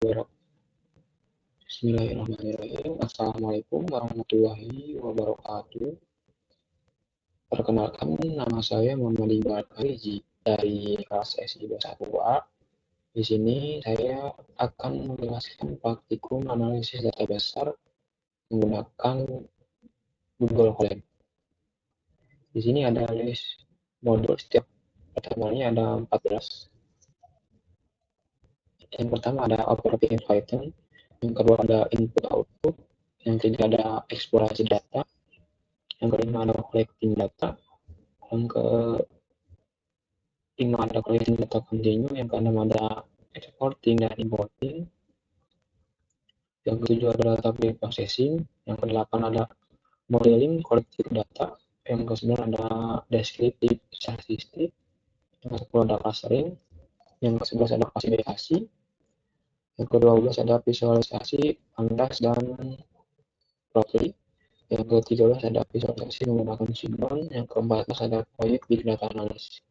wabarakatuh. Bismillahirrahmanirrahim. Assalamualaikum warahmatullahi wabarakatuh. Perkenalkan, nama saya Muhammad Iqbal Fariji dari kelas SI 21A. Di sini saya akan menjelaskan praktikum analisis data besar menggunakan Google Colab. Di sini ada list modul, setiap pertemuannya ada 14. Yang pertama ada operating in Python, yang kedua ada input output, yang ketiga ada eksplorasi data, yang kelima ada collecting data, yang kelima ada collecting data continue, yang keenam ada exporting dan importing, yang ketujuh ada data processing, yang kedelapan ada modeling collected data, yang kesembilan ada descriptive statistik, yang ke-10 ada clustering, yang ke-11 ada klasifikasi, yang ke-12 ada visualisasi, pandas, dan profil, yang ke-13 ada visualisasi menggunakan Signal, yang ke-14 ada proyek Big Data Analysis.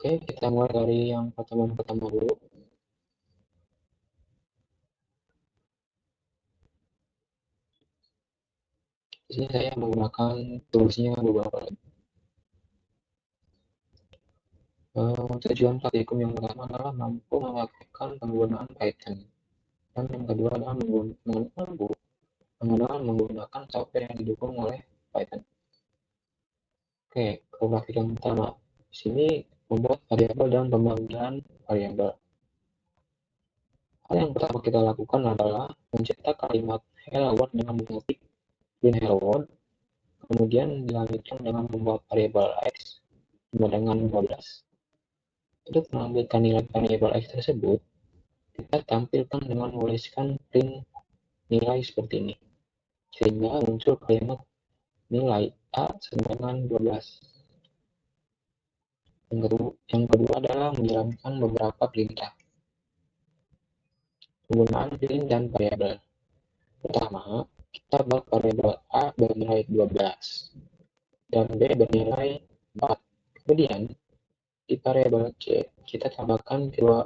Oke, kita mulai dari yang pertama dulu. Di sini saya menggunakan toolsnya Google Colab. Tujuan praktikum yang pertama adalah mampu melakukan penggunaan Python, dan yang kedua adalah menggunakan software yang didukung oleh Python. Oke, ke praktik yang pertama. Di sini membuat variabel dan pemanggilan variabel. Hal yang pertama kita lakukan adalah mencetak kalimat hello world dengan mengetik print hello world, kemudian dilanjutkan dengan membuat variabel x sama dengan 15. Untuk mengambilkan nilai variabel x tersebut, kita tampilkan dengan menuliskan print nilai seperti ini, sehingga muncul kalimat nilai A sama dengan 12. Yang kedua adalah menjalankan beberapa perintah. Penggunaan print dan variabel. Pertama, kita buat variabel A bernilai 12 dan B bernilai 4. Kemudian, di variabel C, kita tambahkan kedua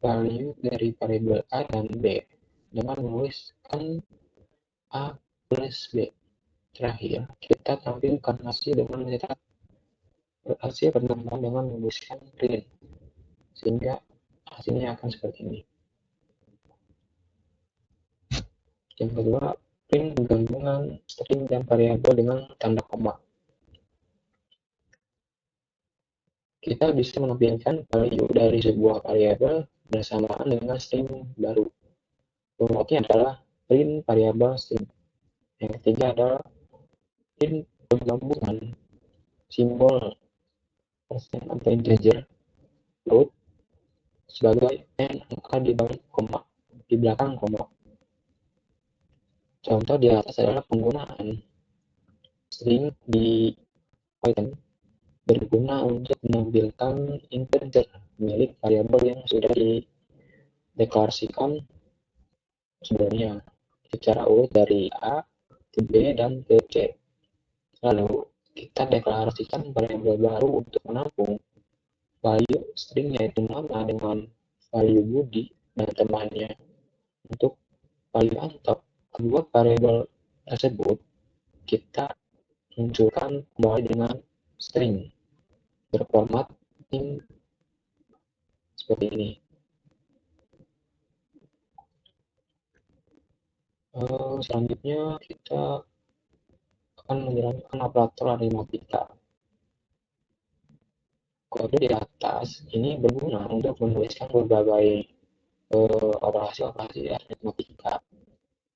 value dari variabel A dan B dengan menuliskan A plus B. Terakhir, kita tampilkan hasil dengan mencetak hasil penambahan dengan menuliskan print, sehingga hasilnya akan seperti ini. Yang kedua, print penggabungan string dan variabel dengan tanda koma. Kita bisa menampilkan value dari sebuah variabel bersamaan dengan string baru. Contohnya adalah print variabel string. Yang ketiga adalah print penggabungan simbol persen atau integer float sebagai n angka di belakang koma. Contoh di atas adalah penggunaan string di Python berguna untuk menampilkan integer milik variabel yang sudah dideklarasikan sebelumnya secara urut dari A ke B dan ke C. Lalu kita deklarasikan variabel baru untuk menampung value string, yaitu nama dengan value Budi dan temannya. Untuk value untop kedua variabel tersebut kita munculkan kembali dengan string berformat int seperti ini. Selanjutnya kita akan menjalankan operator aritmatika. Kode di atas ini berguna untuk menuliskan berbagai operasi-operasi aritmatika.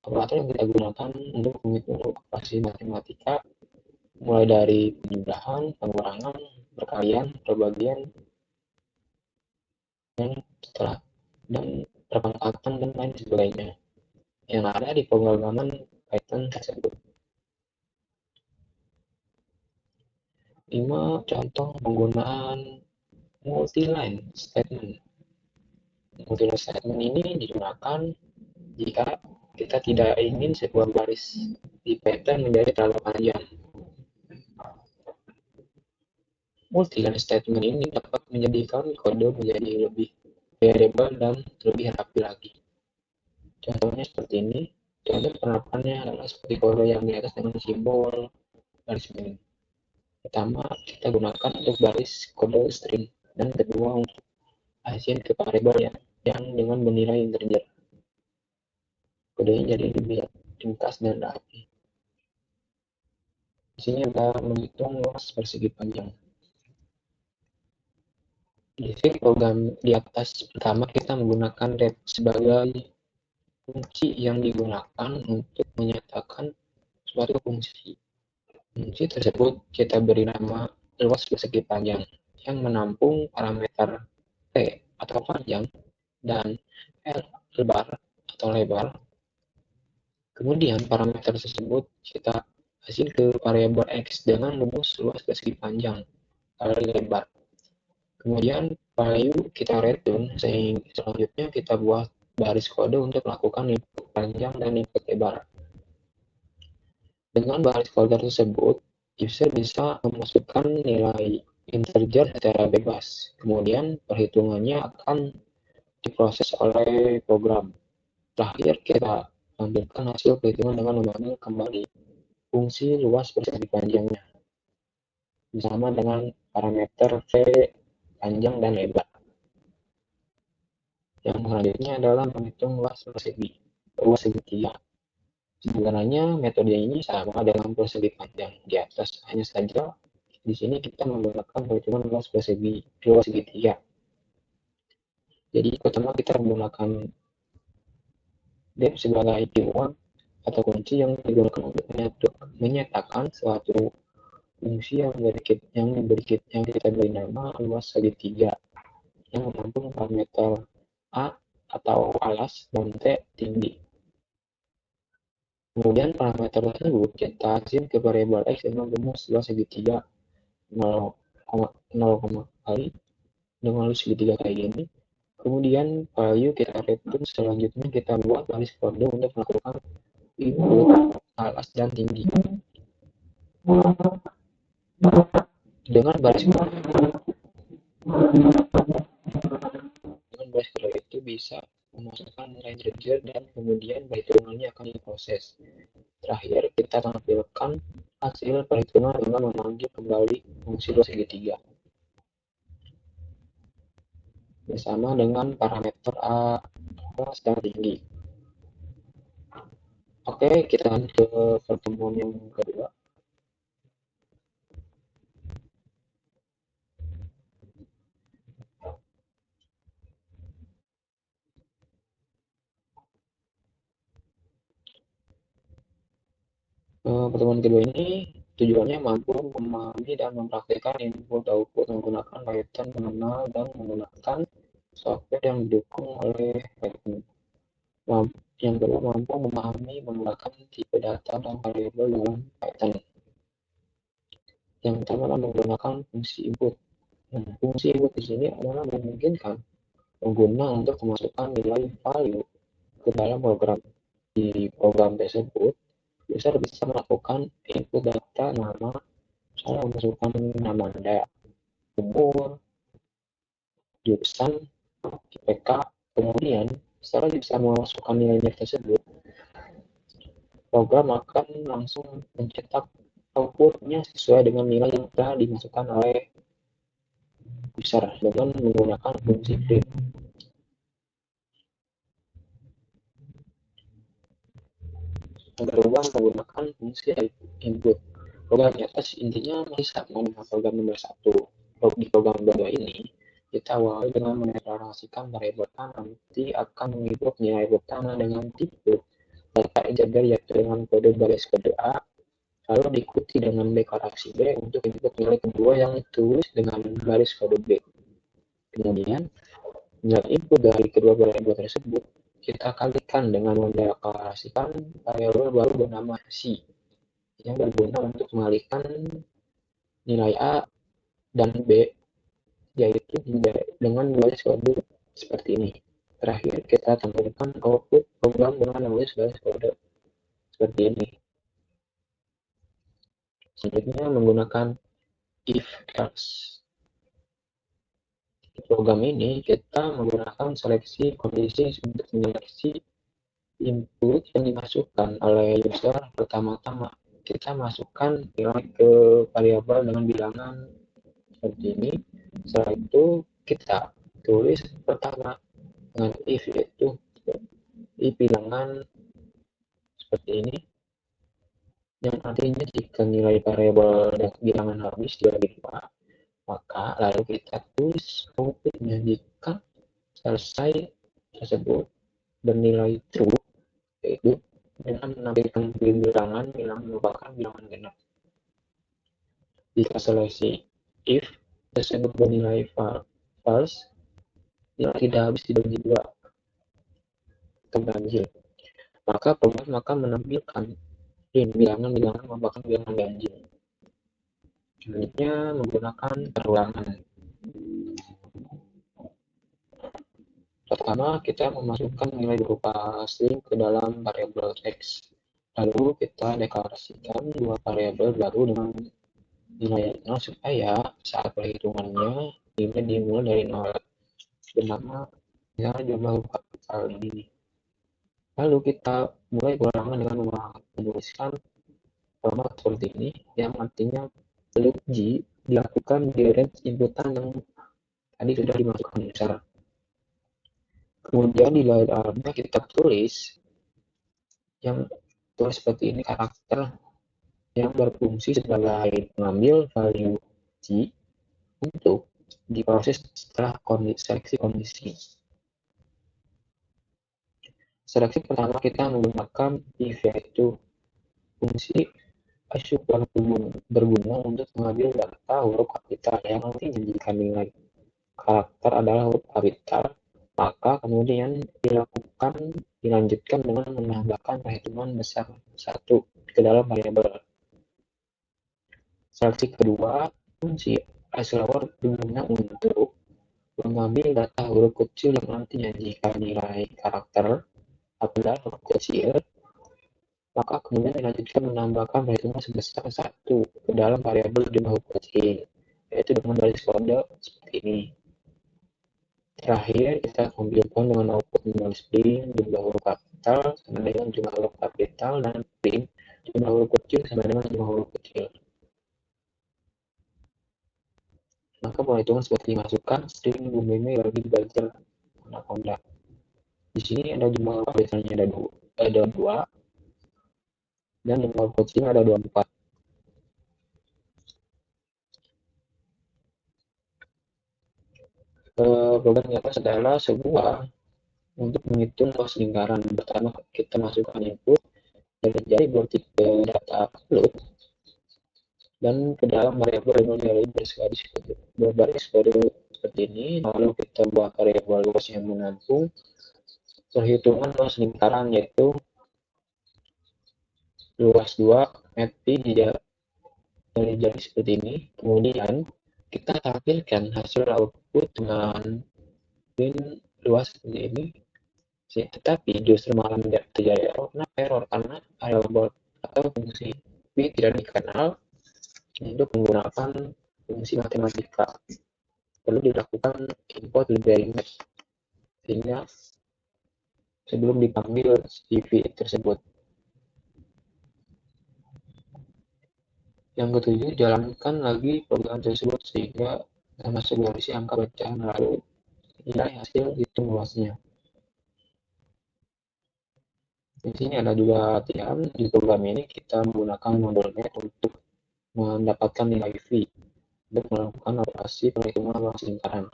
Operator yang kita gunakan untuk menghitung operasi matematika mulai dari penjumlahan, pengurangan, perkalian, perbagian, dan perpangkatan dan lain sebagainya yang ada di pemrograman Python tersebut. 5. Contoh penggunaan multi-line statement. Multi-line statement ini digunakan jika kita tidak ingin sebuah baris di Python menjadi terlalu panjang. Multi-line statement ini dapat menjadikan kode menjadi lebih variabel dan lebih rapi lagi. Contohnya seperti ini. Contoh penerapannya adalah seperti kode yang di atas dengan simbol garis miring. Pertama, kita gunakan untuk baris kode string, dan kedua untuk assign ke variabel yang dengan bernilai integer. Kodenya jadi lebih ringkas dan rapi. Di sini ada menghitung luas persegi panjang. Di sini program di atas pertama kita menggunakan ret sebagai kunci yang digunakan untuk menyatakan suatu fungsi. Fungsi tersebut kita beri nama luas persegi panjang yang menampung parameter P atau panjang dan L lebar atau lebar. Kemudian parameter tersebut kita assign ke variabel X dengan rumus luas persegi panjang kali lebar. Kemudian value kita return, sehingga selanjutnya kita buat baris kode untuk melakukan input panjang dan input lebar. Dengan baris kode tersebut, user bisa memasukkan nilai integer secara bebas. Kemudian perhitungannya akan diproses oleh program. Terakhir kita tampilkan hasil perhitungan dengan memanggil kembali fungsi luas persegi panjangnya bersama dengan parameter V, panjang, dan lebar. Yang selanjutnya adalah menghitung luas segitiga. Sebenarnya metode ini sama dengan persegi panjang di atas, hanya saja di sini kita menggunakan perhitungan luas segitiga. Jadi pertama kita menggunakan def sebagai keyword atau kunci yang digunakan untuk menyatakan suatu fungsi yang kita beri nama luas segitiga yang menampung parameter A atau alas dan T tinggi. Kemudian parameter tersebut kita assign ke variabel X dengan rumus luas segitiga 0, kali dengan luas segitiga kayak gini. Kemudian value kita return, selanjutnya kita buat baris kode untuk melakukan input alas dan tinggi. Dengan baris kode itu bisa memasukkan nilai integer dan kemudian perhitungannya akan diproses. Terakhir kita tampilkan hasil perhitungan dengan memanggil kembali fungsi luas segitiga bersama dengan parameter A, alas, dan tinggi. Oke, kita lanjut ke pertemuan yang kedua. Pertemuan kedua ini tujuannya mampu memahami dan mempraktikkan input-output menggunakan Python, mengenal dan menggunakan software yang didukung oleh Python. Yang kedua, mampu memahami menggunakan tipe data dan variabel dalam Python. Yang pertama adalah menggunakan fungsi input. Fungsi input di sini adalah memungkinkan pengguna untuk memasukkan nilai value ke dalam program. Di program tersebut, user bisa melakukan input data nama, misalnya memasukkan nama Anda, umur, jurusan, IPK, kemudian setelah bisa memasukkan nilai tersebut, program akan langsung mencetak outputnya sesuai dengan nilai yang telah dimasukkan oleh user dengan menggunakan fungsi print. Yang kedua, menggunakan fungsi input. Program di atas intinya masih sama dengan program nomor 1. Di program kedua ini, kita awali dengan mendeklarasikan variabel tanah, nanti akan menginput nilai tanah dengan tipe data integer yaitu dengan kode baris kode A, lalu diikuti dengan deklarasi B untuk input nilai kedua yang ditulis dengan baris kode B. Kemudian, nilai input dari kedua variabel tersebut kita kalikan dengan mendeklarasikan variabel baru bernama C yang berguna untuk mengalihkan nilai A dan B, yaitu dengan baris kode seperti ini. Terakhir, kita tampilkan output program dengan baris kode seperti ini. Selanjutnya menggunakan if else. program ini kita menggunakan seleksi kondisi untuk menyeleksi input yang dimasukkan oleh user. Pertama-tama kita masukkan nilai ke variabel dengan bilangan seperti ini. Setelah itu kita tulis pertama dengan if, yaitu if bilangan seperti ini, yang artinya jika nilai variabel dan bilangan habis dibagi 2, maka lalu kita tulis outputnya jika selesai tersebut bernilai true, yaitu dengan menampilkan bilangan yang merupakan bilangan genap. Jika seleksi if tersebut bernilai false, nilai tidak habis dibagi 2 atau ganjil, maka program akan menampilkan bilangan-bilangan merupakan bilangan ganjil. Selanjutnya menggunakan perulangan. Pertama, kita memasukkan nilai berupa string ke dalam variabel text. Lalu kita deklarasikan dua variabel baru dengan nilai 0 supaya saat perhitungannya nilai dimulai dari 0. Bernama misalnya jumlah huruf kapital ini. Lalu kita mulai perulangan dengan menuliskan format seperti ini, yang artinya loop G dilakukan di range inputan yang tadi sudah dimasukkan user. Kemudian di dalamnya kita tulis seperti ini, karakter yang berfungsi sebagai pengambil value G untuk diproses setelah seleksi kondisi. Seleksi pertama kita menggunakan if, yaitu fungsi async berguna untuk mengambil data huruf kapital, yang artinya jika nilai karakter adalah huruf kapital, maka kemudian dilanjutkan dengan menambahkan perhitungan besar 1 ke dalam variabel. Seleksi kedua, fungsi isLower berguna untuk mengambil data huruf kecil, yang nantinya jika nilai karakter adalah huruf kecil, maka kemudian dilanjutkan menambahkan perhitungan sebesar 1 ke dalam variabel jumlah huruf kecil, yaitu dengan baris kode seperti ini. Terakhir, kita kompilkan dengan output dengan string jumlah huruf kapital sama dengan jumlah huruf kapital, dan string jumlah huruf kecil sama dengan jumlah huruf kecil. Maka perhitungan seperti masukkan string bumi bagi belajar anaconda. Di sini ada jumlah huruf kapitalnya ada 2, dan jumlah huruf kecilnya ada 24. Program di atas adalah sebuah untuk menghitung luas lingkaran. Pertama kita masukkan input dari bertipe data upload dan ke dalam variabel dari berbaris kode seperti ini. Lalu kita buat variabel luas yang menampung perhitungan luas lingkaran, yaitu luas 2 mapping dari jadi seperti ini. Kemudian kita tampilkan hasil output dengan luas seperti ini, tetapi justru malah terjadi error karena variabel atau fungsi p tidak dikenal untuk menggunakan fungsi matematika. Perlu dilakukan import library map sehingga sebelum dipanggil CV tersebut. Yang ketujuh, jalankan lagi program tersebut sehingga termasuk berisi angka pecahan, lalu nilai hasil hitung luasnya. Di sini ada juga latihan. Di program ini kita menggunakan modul net untuk mendapatkan nilai V untuk melakukan operasi perhitungan luas lingkaran.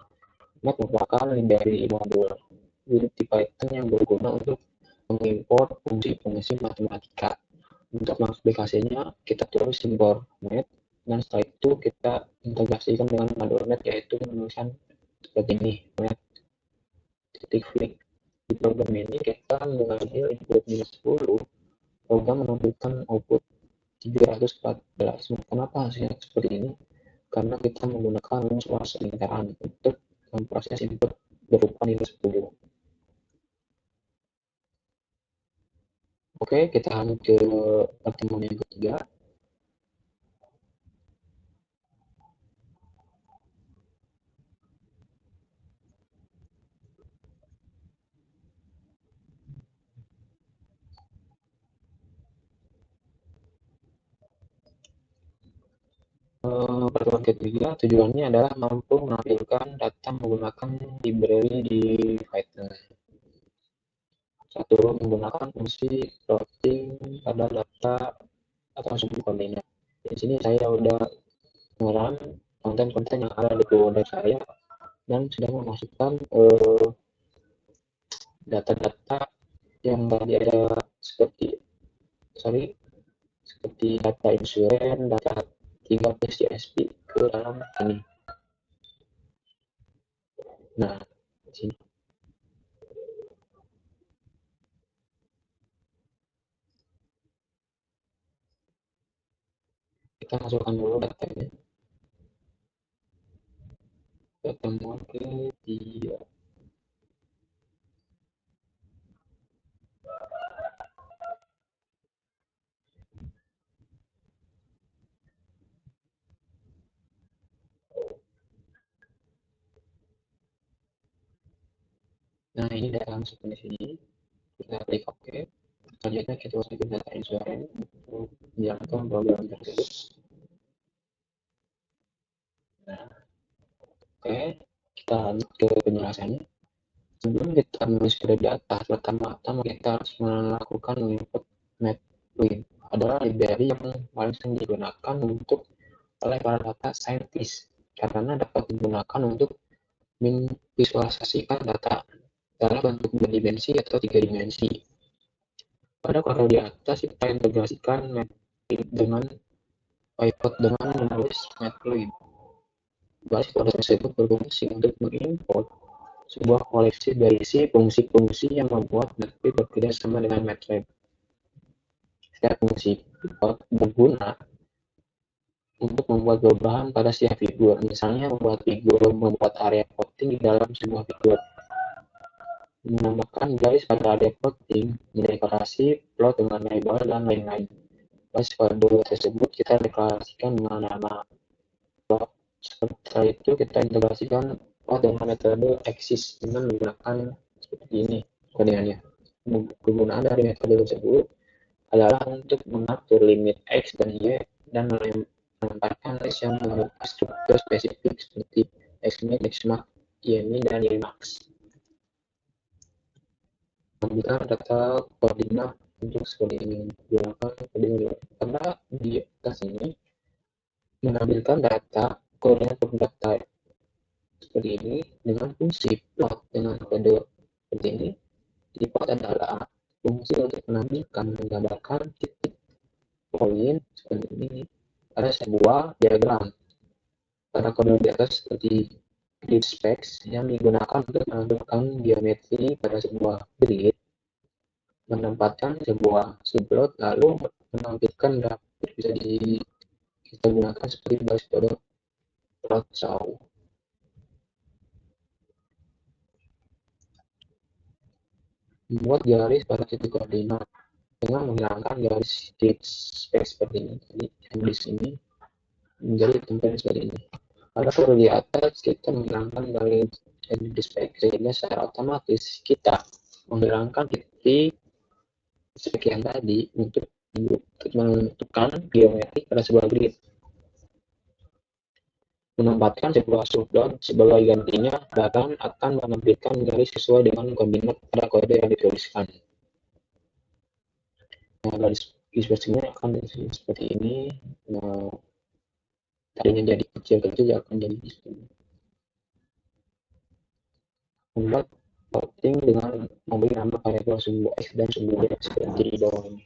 Net merupakan library modul di Python yang berguna untuk mengimport fungsi-fungsi matematika. Untuk mengaplikasinya, kita tulis import net, dan setelah itu kita integrasikan dengan modul net, yaitu menuliskan seperti ini, net titik flick. Di program ini kita mengambil input minus 10, program menampilkan output 314. Kenapa hasilnya seperti ini? Karena kita menggunakan rumus luas lingkaran untuk memproses input berupa minus 10. Oke, kita lanjut ke pertemuan yang ketiga. Pertemuan ketiga tujuannya adalah mampu menampilkan data menggunakan library di Python. Satu, menggunakan fungsi plotting pada data atau subkoordinat. Di sini saya udah mengeram konten-konten yang ada di folder saya dan sudah memasukkan data-data yang tadi ada seperti sorry seperti data insuran, data 13 CSP ke dalam ini. Nah, di sini kita masukkan dulu datanya. Pertemuan ketiga. Nah, ini data langsung di sini. Kita klik OK. Selanjutnya kita masukin data insuran untuk menjalankan program tersebut. Nah, oke, kita lanjut ke penjelasannya. Sebelum kita menulis kode di atas, pertama-tama kita harus melakukan input Matplotlib. Adalah library yang paling sering digunakan untuk oleh para data scientist karena dapat digunakan untuk memvisualisasikan data dalam bentuk berdimensi atau tiga dimensi. Pada kode di atas kita integrasikan Matplotlib dengan Python dengan menulis Matplotlib. Baris kode tersebut berfungsi untuk mengimport sebuah koleksi berisi fungsi-fungsi yang membuat Matplotlib bekerja sama dengan MATLAB. Setiap fungsi Python berguna untuk membuat perubahan pada setiap figur, misalnya membuat figur, membuat area plotting di dalam sebuah figur, menambahkan garis pada area plotting, mendekorasi plot dengan label, dan lain-lain. Baris kode tersebut kita deklarasikan dengan nama plot. Setelah itu kita integrasikan plot dengan metode axis dengan menggunakan seperti ini kodeannya. Kegunaan dari metode tersebut adalah untuk mengatur limit X dan Y dan menempatkan list yang memiliki struktur spesifik seperti Xmin, Xmax, Ymin, dan Ymax. Mengambilkan data koordinat untuk seperti ini. Gunakan koordinat karena di atas ini mengambilkan data koordinat data seperti ini dengan fungsi plot dengan kode seperti ini. Di plot adalah fungsi untuk menampilkan menggambarkan titik poin seperti ini pada sebuah diagram. Pada kode di atas seperti grid specs yang digunakan untuk menampilkan geometri pada sebuah grid, menempatkan sebuah subplot lalu menampilkan grafik bisa kita gunakan seperti baris kode plot show. Membuat garis pada titik koordinat dengan menghilangkan garis grid specs seperti ini. Jadi di sini menjadi template seperti ini. Pada kode di atas kita menghilangkan garis spek sehingga secara otomatis kita menghilangkan titik sekian tadi untuk menentukan geometri pada sebuah grid. Menempatkan sebuah subplot sebagai gantinya bahkan akan menampilkan garis sesuai dengan koordinat pada kode yang dituliskan. Nah, garis versinya akan seperti ini. Nah, tadinya jadi kecil-kecil akan jadi seperti ini. Membuat plotting dengan memberi nama variabel sumbu X dan sumbu Y seperti di bawah ini.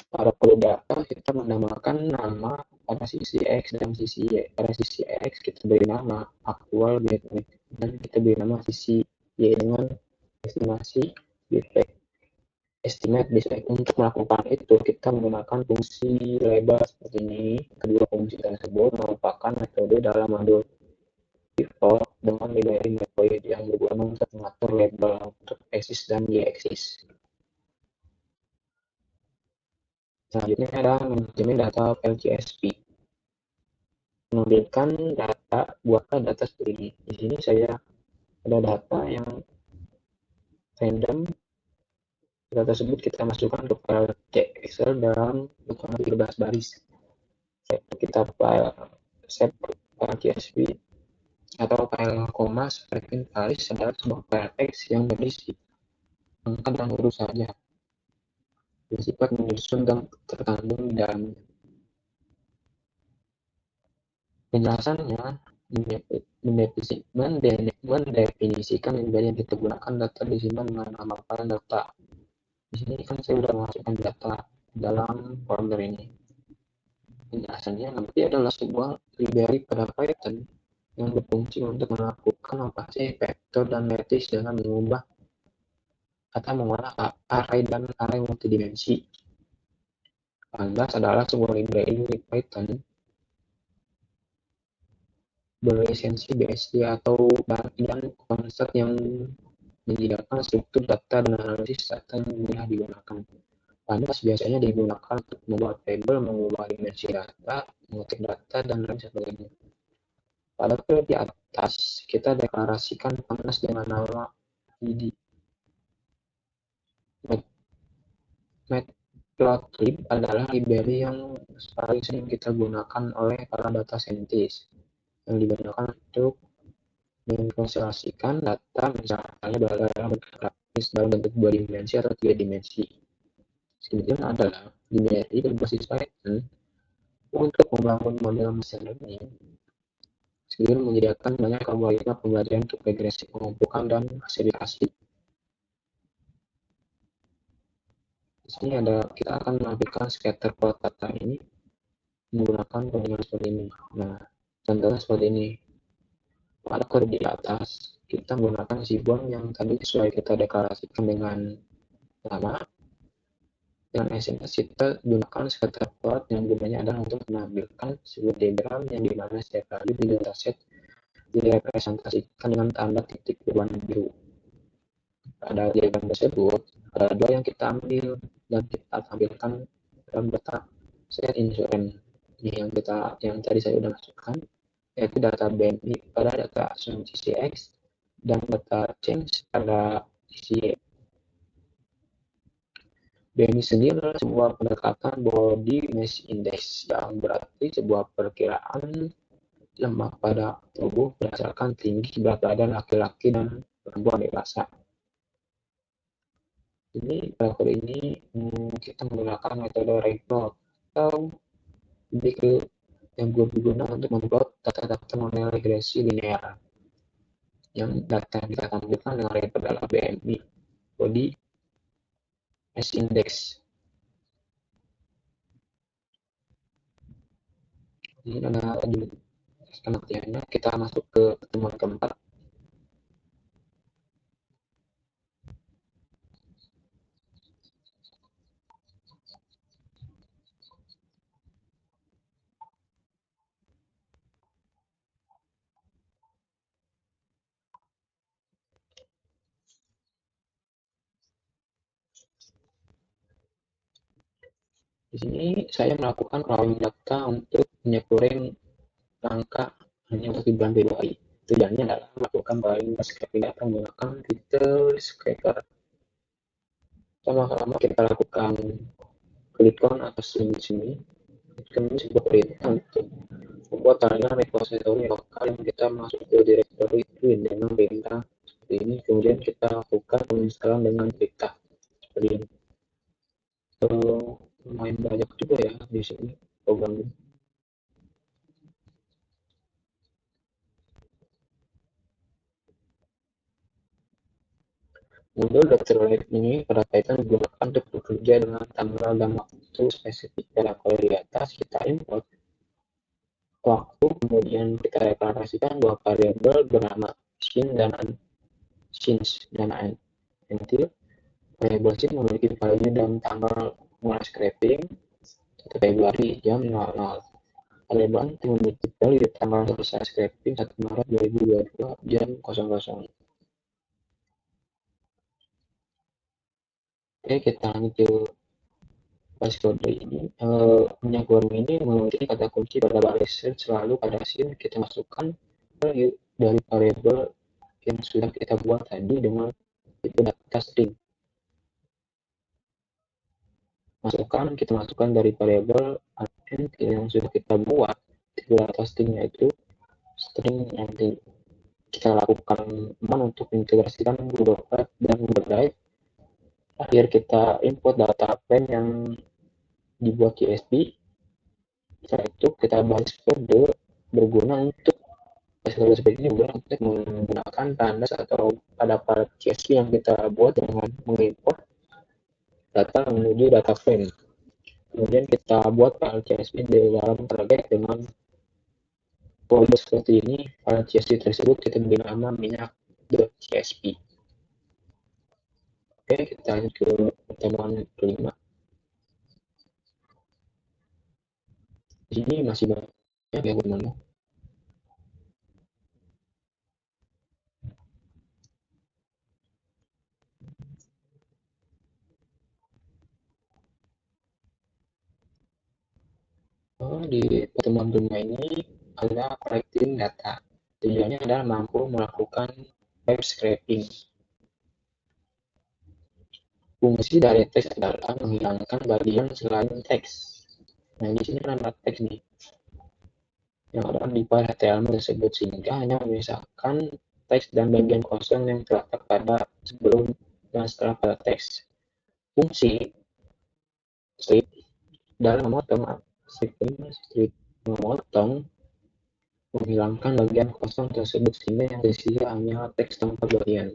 Pada kode data kita menamakan nama pada sisi X dan sisi Y. Pada sisi X kita beri nama aktual defect dan kita beri nama sisi Y dengan estimasi defect. Estimate defect. Untuk melakukan itu kita menggunakan fungsi label seperti ini. Kedua fungsi tersebut merupakan metode dalam modul default dengan library Matplotlib yang berguna untuk mengatur label untuk axis dan y-axis. Selanjutnya adalah manajemen data file CSV. Menampilkan data, buatkan data seperti ini. Di sini saya ada data yang random. Data tersebut kita masukkan ke file Excel dalam dokumen 13 baris. kita file save file CSV atau file koma seperti invalid adalah sebuah file teks yang berisi angka dan huruf saja, bersifat menyusun dan terkandung di dalamnya. Penjelasannya mendefinisikan library yang kita gunakan data disimpan dengan nama file data. Di sini kan saya sudah memasukkan data dalam folder ini. Penjelasannya nanti adalah sebuah library pada Python yang berfungsi untuk melakukan operasi vektor dan matriks dengan mengubah atau mengolah array dan array multidimensi. Pandas adalah sebuah library Python berlisensi BSD atau dan konsep yang menyediakan struktur data dan analisis data yang mudah digunakan. Pandas biasanya digunakan untuk membuat tabel, mengubah dimensi data, mengetik data, dan lain sebagainya. Pada file di atas, kita deklarasikan Pandas dengan nama id. Matplotlib adalah library yang paling sering kita gunakan oleh para data scientist, yang digunakan untuk mengkonsolidasikan data, misalnya dalam bentuk grafis dalam bentuk 2 dimensi atau 3 dimensi. Kemudian adalah library berbasis Python untuk membangun model mesin learning. Skill menyediakan banyak algoritma pembelajaran untuk regresi, pengumpulan, dan klasifikasi. Di sini kita akan menampilkan scatter plot data ini menggunakan pengingat seperti ini. Nah, contohnya seperti ini. Pada kode di atas, kita menggunakan seaborn yang tadi sesuai kita deklarasikan dengan nama. Dengan SMS kita gunakan scatter plot yang gunanya adalah untuk menampilkan sebuah diagram yang dimana setiap value di dataset direpresentasikan dengan tanda titik berwarna biru. Pada diagram tersebut, ada dua yang kita ambil dan kita tampilkan dalam data set insurance. Ini yang tadi saya sudah masukkan, yaitu data BMI pada data asumsi CX dan data change pada CY. BMI sendiri adalah sebuah pendekatan body mass index yang berarti sebuah perkiraan lemak pada tubuh berdasarkan tinggi berat badan laki-laki dan perempuan dewasa. Ini pada kode ini kita menggunakan metode replot atau lebih ke yang digunakan untuk memplot data-data model regresi linear yang data kita tampilkan dengan replot adalah BMI body mass index. Ini ada pengertiannya. Kita masuk ke pertemuan keempat. Di sini saya melakukan crawling data untuk menyepuring rangka hanya untuk tujuan PWI. Tujuannya adalah melakukan crawling scraping data menggunakan fitur scraper. Sama-sama kita lakukan klik on atas link sini. Kami sebuah perintah untuk membuat aliran repository lokal yang kita masuk ke directory itu dengan perintah seperti ini. Kemudian kita lakukan penginstalan dengan perintah seperti ini. Lumayan banyak juga ya di sini programnya. Modul Dr. Lab ini pada Python digunakan untuk bekerja dengan tanggal dan waktu spesifik. Pada kalau di atas kita import waktu, kemudian kita deklarasikan dua variabel bernama sin dan until. Variabel sin memiliki value dan tanggal mulai scraping 1 Februari jam 00. Variabel until memiliki value tanggal selesai scraping 1 Maret 2022 jam 00. Oke, kita lanjut ke baris kode ini. Minyak goreng ini memiliki kata kunci pada baris set, selalu pada sin kita masukkan value dari variabel yang sudah kita buat tadi dengan itu data string. kita masukkan dari variabel yang sudah kita buat di testingnya itu string yang kita lakukan untuk integrasikan Google Drive dan Google Drive. Akhir kita import data frame yang dibuat CSV. Setelah itu kita baris kode berguna untuk seperti ini berguna untuk menggunakan tanda atau pada CSV yang kita buat dengan mengimport data menuju data frame. Kemudian kita buat file CSV di dalam target dengan folder seperti ini. File CSV tersebut kita beri nama minyak.csv. Oke, kita lanjut ke pertemuan kelima. Di sini masih banyak yang bermanfaat. Di pertemuan kelima ini ada collecting data. Tujuannya adalah mampu melakukan web scraping. Fungsi dari teks adalah menghilangkan bagian selain teks. Nah, di sini ada teks nih yang ada di file HTML tersebut, sehingga hanya memisahkan teks dan bagian kosong yang terletak pada sebelum dan setelah pada teks. Fungsi strip dalam memotong menghilangkan bagian kosong tersebut, sehingga yang tersisa hanya teks tanpa bagian.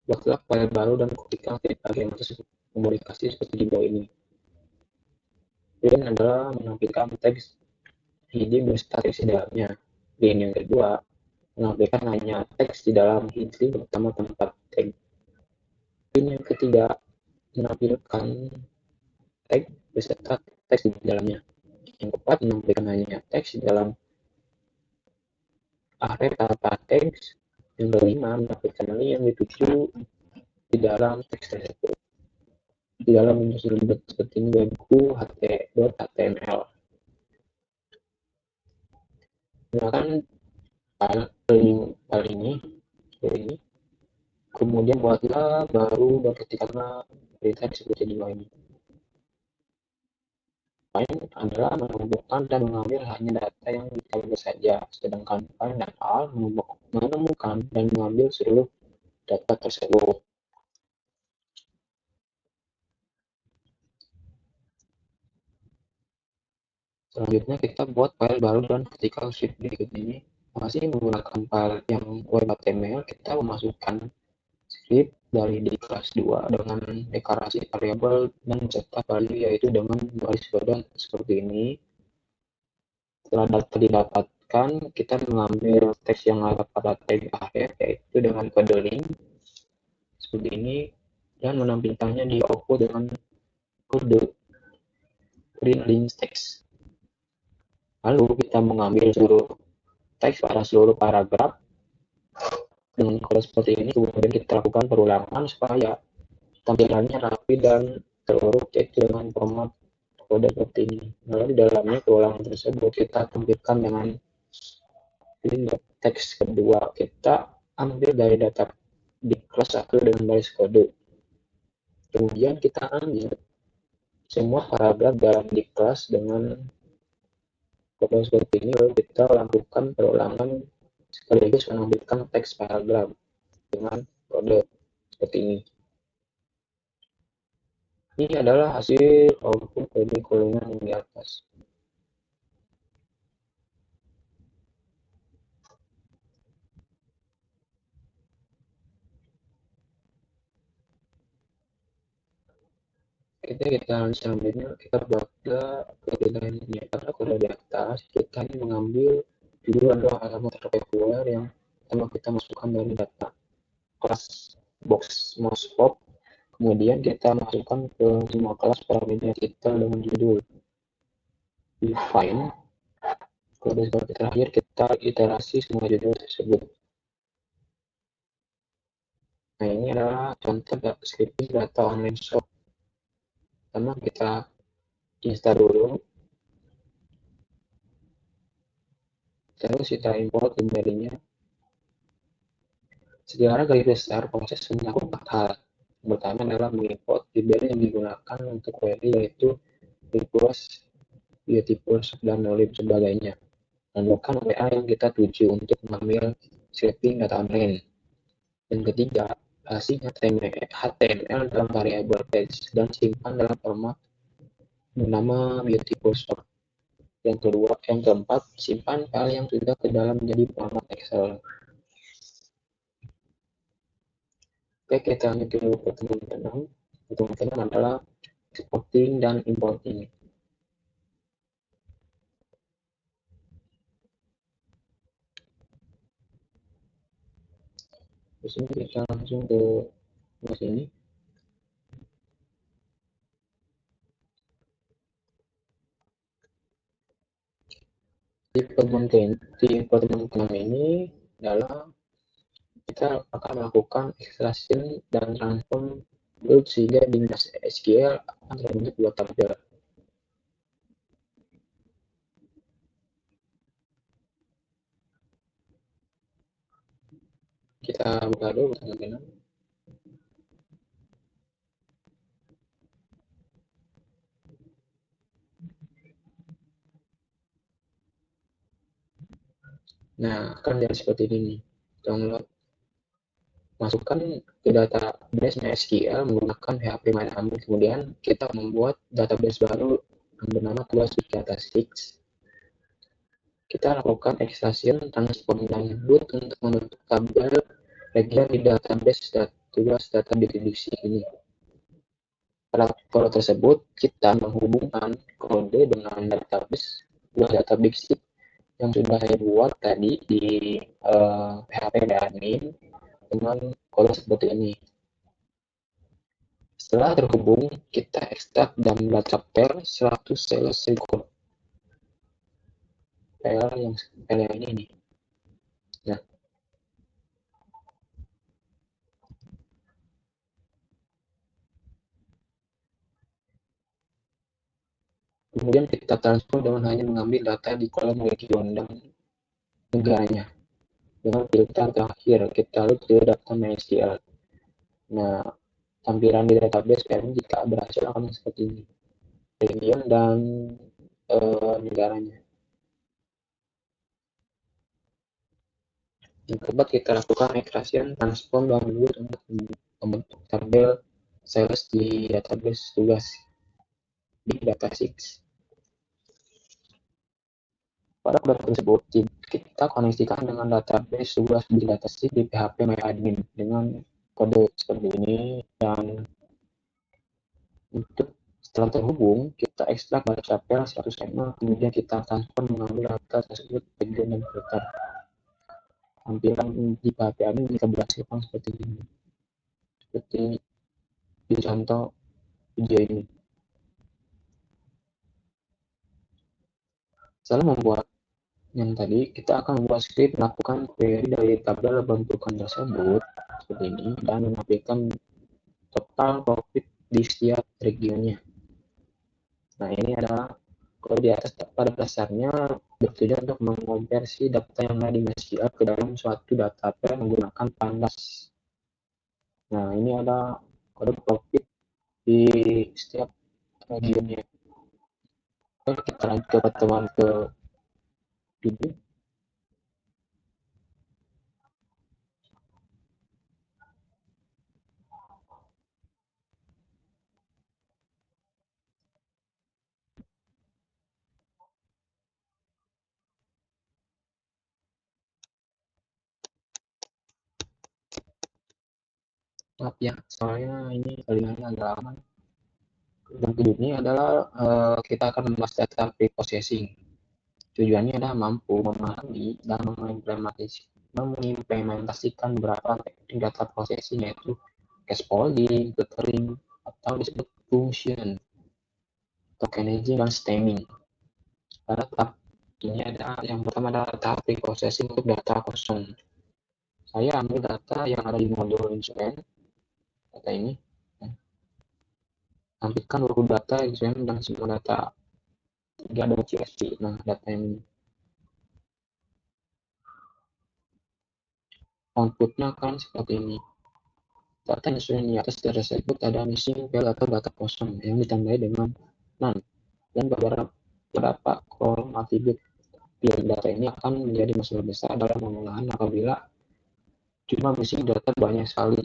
Buatlah file baru dan ketikkan bagian tersebut komunikasi seperti di bawah ini. Print adalah menampilkan teks id beserta teks di dalamnya. Print yang kedua menampilkan hanya teks di dalam id bersama tempat tag. Print yang ketiga menampilkan tag beserta teks di dalamnya. Yang keempat menampilkan hanya teks di dalam array tanpa teks. Yang kelima menampilkan nilai yang dituju di dalam teks tersebut. Di dalam industri seperti ini webku ht.html. Gunakan file ini, kemudian buatlah baru dan ketikkanlah berita seperti di bawah ini. Find adalah mengumpulkan dan mengambil hanya data yang ditampilkan saja, sedangkan find dan all menemukan dan mengambil seluruh data tersebut. Selanjutnya kita buat file baru dan ketika shift berikut ini masih menggunakan file yang web.html, kita memasukkan script dari di kelas 2 dengan deklarasi variabel dan cetak value, yaitu dengan baris kode seperti ini. Setelah data didapatkan, kita mengambil teks yang ada pada tag akhir, yaitu dengan kode link seperti ini, dan menampilkannya di output dengan kode print link text. Lalu kita mengambil seluruh teks pada seluruh paragraf dengan kode seperti ini, kemudian kita lakukan perulangan supaya tampilannya rapi dan terurut, yaitu dengan format kode seperti ini. Lalu di dalamnya perulangan tersebut kita tampilkan dengan teks kedua, kita ambil dari data di kelas 1 dengan baris kode. Kemudian kita ambil semua paragraf dalam di kelas dengan kode seperti ini, lalu kita lakukan perulangan sekaligus menampilkan teks paragraf dengan kode seperti ini. Ini adalah hasil output dari kolom yang di atas. Kita selanjutnya kita buat kode lainnya. Pada kode di atas kita ini mengambil judul adalah alamat terpopuler yang pertama kita masukkan dari data kelas box mousepop. Kemudian kita masukkan ke semua kelas parameter kita dengan judul. Define kode seperti terakhir kita iterasi semua judul tersebut. Nah, ini adalah contoh scripting data online shop. Pertama kita install dulu, terus kita import emailnya. Sejarah garis besar proses menyangkut 4 hal. Yang pertama adalah mengimport library yang digunakan untuk query, yaitu request, beauty post, dan lain sebagainya. Dan bukan WA yang kita tuju untuk mengambil shaping data online. Yang ketiga, asing HTML dalam variable page dan simpan dalam format bernama beauty post. Yang keempat, simpan file yang sudah ke dalam menjadi format Excel. Oke, kita lanjut dulu ke teman-teman. Teman-teman adalah exporting dan importing. Di sini kita langsung ke sini. Di pertemuan ini adalah kita akan melakukan extraction dan transform load sehingga binaries SQL akan terbentuk dua tabel. Kita buka dulu teman-teman. Nah, akan jadi seperti ini. Download, masukkan ke database MySQL menggunakan PHP MyAdmin. Kemudian kita membuat database baru yang bernama tugas Databricks. Kita lakukan extraction, transform, dan boot untuk membentuk tabel regular di database tugas data distribusi ini. Pada kode tersebut, kita menghubungkan kode dengan database Databricks yang sudah saya buat tadi di PHP admin dengan kode seperti ini. Setelah terhubung, kita ekstrak dan baca file 100 sales record. File yang ini. Nah, kemudian kita transfer dengan hanya mengambil data di kolom region dan negaranya. Dengan filter terakhir, kita load ke data MySQL. Nah, tampilan di database ini jika berhasil akan seperti ini. Region dan negaranya. Yang keempat, kita lakukan extraction, transform, dan boot untuk membentuk tabel sales di database tugas di Databricks. Pada kode tersebut, kita koneksikan dengan database tugas di Databricks di PHP MyAdmin dengan kode seperti ini. Dan untuk setelah terhubung, kita ekstrak baca file 100 MB, kemudian kita transfer mengambil data tersebut region dan filter. Tampilan di PHP admin bisa berhasil seperti ini. Seperti di contoh video ini. Setelah membuat yang tadi, kita akan membuat script melakukan query dari tabel bentukan tersebut seperti ini dan menampilkan total profit di setiap regionnya. Nah, ini adalah kalau di atas pada dasarnya bertujuan untuk mengonversi data yang ada di MySQL ke dalam suatu data file menggunakan pandas. Nah, ini ada kode profit di setiap regionnya. Oke, kita lanjut ke pertemuan ke 7. Maaf ya, soalnya ini kalimatnya agak lama. Yang kedua ini adalah kita akan membahas data preprocessing. Tujuannya adalah mampu memahami dan mengimplementasikan beberapa teknik data processing, yaitu scaffolding, filtering, atau disebut function, tokenizing, dan stemming. Pada tahap ini ada yang pertama adalah tahap preprocessing untuk data kosong. Saya ambil data yang ada di modul instrumen, data ini, tampilkan seluruh data instrumen dan semua data tidak ada CSV. Nah, data yang outputnya akan seperti ini. Data yang sudah di atas tersebut ada missing file atau data kosong yang ditandai dengan none, dan beberapa kolom atribut. Data ini akan menjadi masalah besar dalam pengolahan apabila cuma missing data banyak sekali.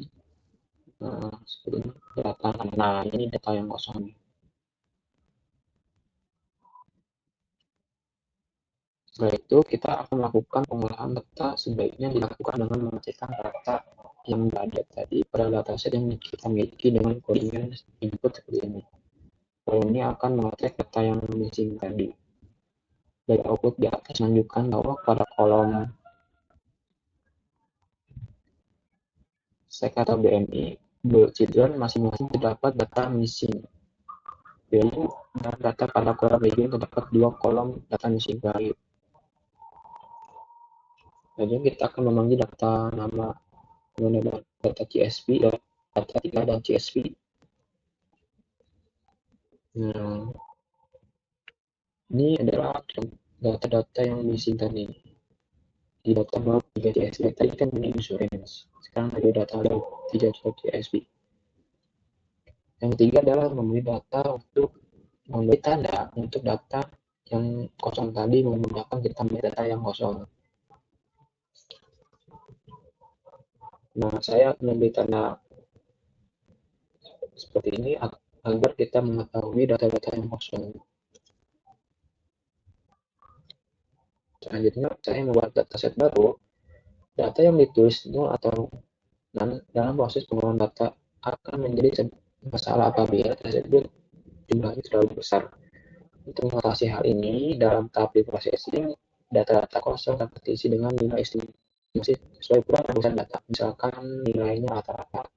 Seperti ini, data. Nah, ini data yang kosong. Setelah itu, kita akan melakukan pengolahan data. Sebaiknya dilakukan dengan mengecekkan data yang berada tadi pada dataset yang kita miliki dengan codingan input seperti ini. Kalau ini akan mengecek data yang missing tadi. Dari output di atas menunjukkan bahwa pada kolom sec atau BMI, children masing-masing terdapat data missing value dan data pada kolom region terdapat dua kolom data missing value. Jadi kita akan memanggil data nama data CSV, data 3 dan CSV. Nah, ini adalah data-data yang missing tadi. Di data bab 3 CSV tadi kan ini insurance. Sekarang ada data bab 3 CSV. Yang ketiga adalah memberi data untuk memberi tanda untuk data yang kosong tadi menggunakan kita memberi data yang kosong. Nah, saya memberi tanda seperti ini agar kita mengetahui data-data yang kosong. Selanjutnya, saya membuat dataset baru. Data yang ditulis 0 atau dalam proses pengolahan data akan menjadi masalah apabila tersebut jumlahnya terlalu besar. Untuk mengatasi hal ini, dalam tahap preprocessing, data-data kosong dapat diisi dengan nilai estimasi sesuai ukuran dan besar data. Misalkan nilainya rata-rata.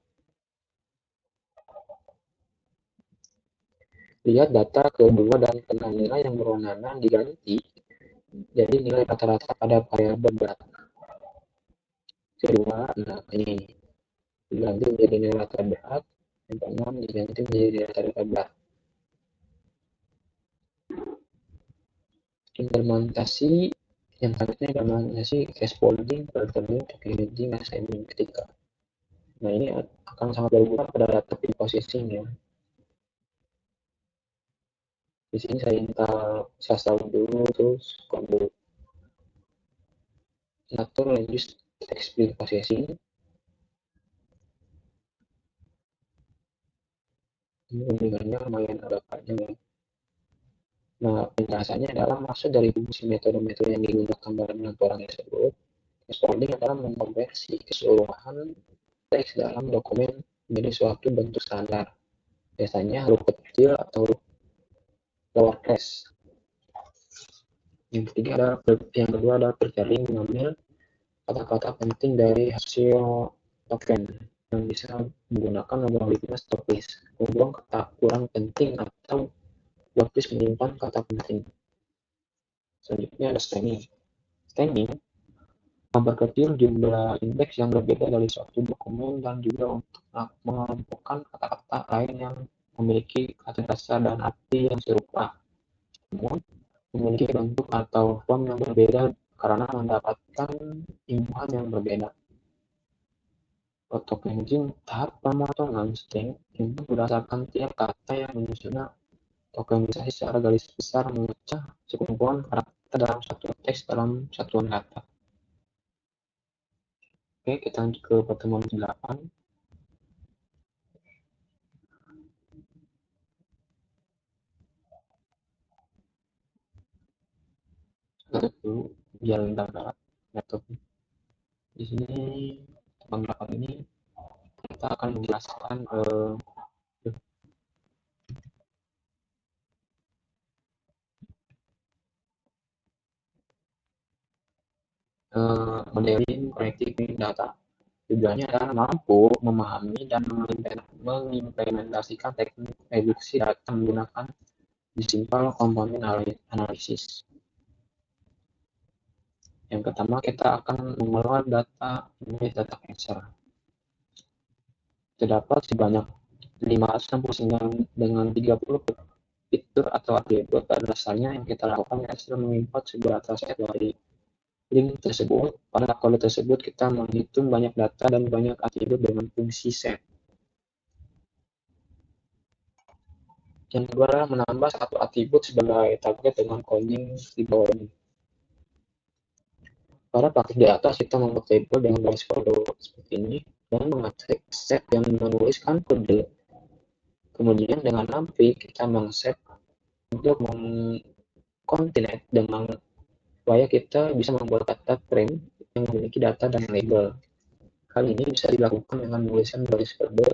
Lihat data kedua dan keenam, nilai yang berwarna diganti jadi nilai rata-rata pada variabel berat. Kedua, nah ini diganti menjadi nilai rata berat, yang keenam diganti menjadi nilai rata berat. Implementasi yang selanjutnya implementasi scaffolding, filtering, packaging, assembling ketika. Nah, ini akan sangat berguna pada data preprocessing ya. Di sini saya install dulu, terus kode natural language text preprocessing. Ini bimbingannya lumayan agak panjang ya. Nah, penjelasannya adalah maksud dari fungsi metode-metode yang digunakan dalam laporan tersebut. Scaffolding adalah mengkonversi keseluruhan teks dalam dokumen menjadi suatu bentuk standar. Biasanya huruf kecil atau huruf lowercase. Yang kedua adalah filtering, mengambil kata-kata penting dari hasil token yang bisa menggunakan algoritma stopis, membuang kata kurang penting atau worklist menyimpan kata penting. Selanjutnya ada stemming. Stemming memperkecil jumlah indeks yang berbeda dari suatu dokumen dan juga untuk mengelompokkan kata-kata lain yang memiliki kata dasar dan arti yang serupa, namun memiliki bentuk atau form yang berbeda karena mendapatkan imbuhan yang berbeda. Autocleansing tahap pemotongan string input berdasarkan tiap kata yang menyusunnya. Tokenisasi secara garis besar memecah sekumpulan karakter dalam satu teks dalam satuan kata. Oke, kita lanjut ke pertemuan ke-8. Itu biar dapat laptop. Di sini pertemuan 8 ini kita akan menjelaskan modeling predictive data. Tujuannya adalah mampu memahami dan mengimplementasikan teknik reduksi data menggunakan simple komponen analisis. Yang pertama, kita akan mengelola data menjadi data cleanser. Terdapat sebanyak 569 dengan 30 fitur atau atribut. Pada dasarnya yang kita lakukan adalah mengimport sebuah dataset dari link tersebut. Pada kode tersebut kita menghitung banyak data dan banyak atribut dengan fungsi set. Yang kedua adalah menambah satu atribut sebagai target dengan coding di bawah ini. Pada praktik di atas, kita membuat label dengan baris kode seperti ini dan mengecek set yang menuliskan kode. Kemudian dengan nanti kita mengset untuk mengconcatenate dengan supaya kita bisa membuat data frame yang memiliki data dan label. Hal ini bisa dilakukan dengan menuliskan baris kode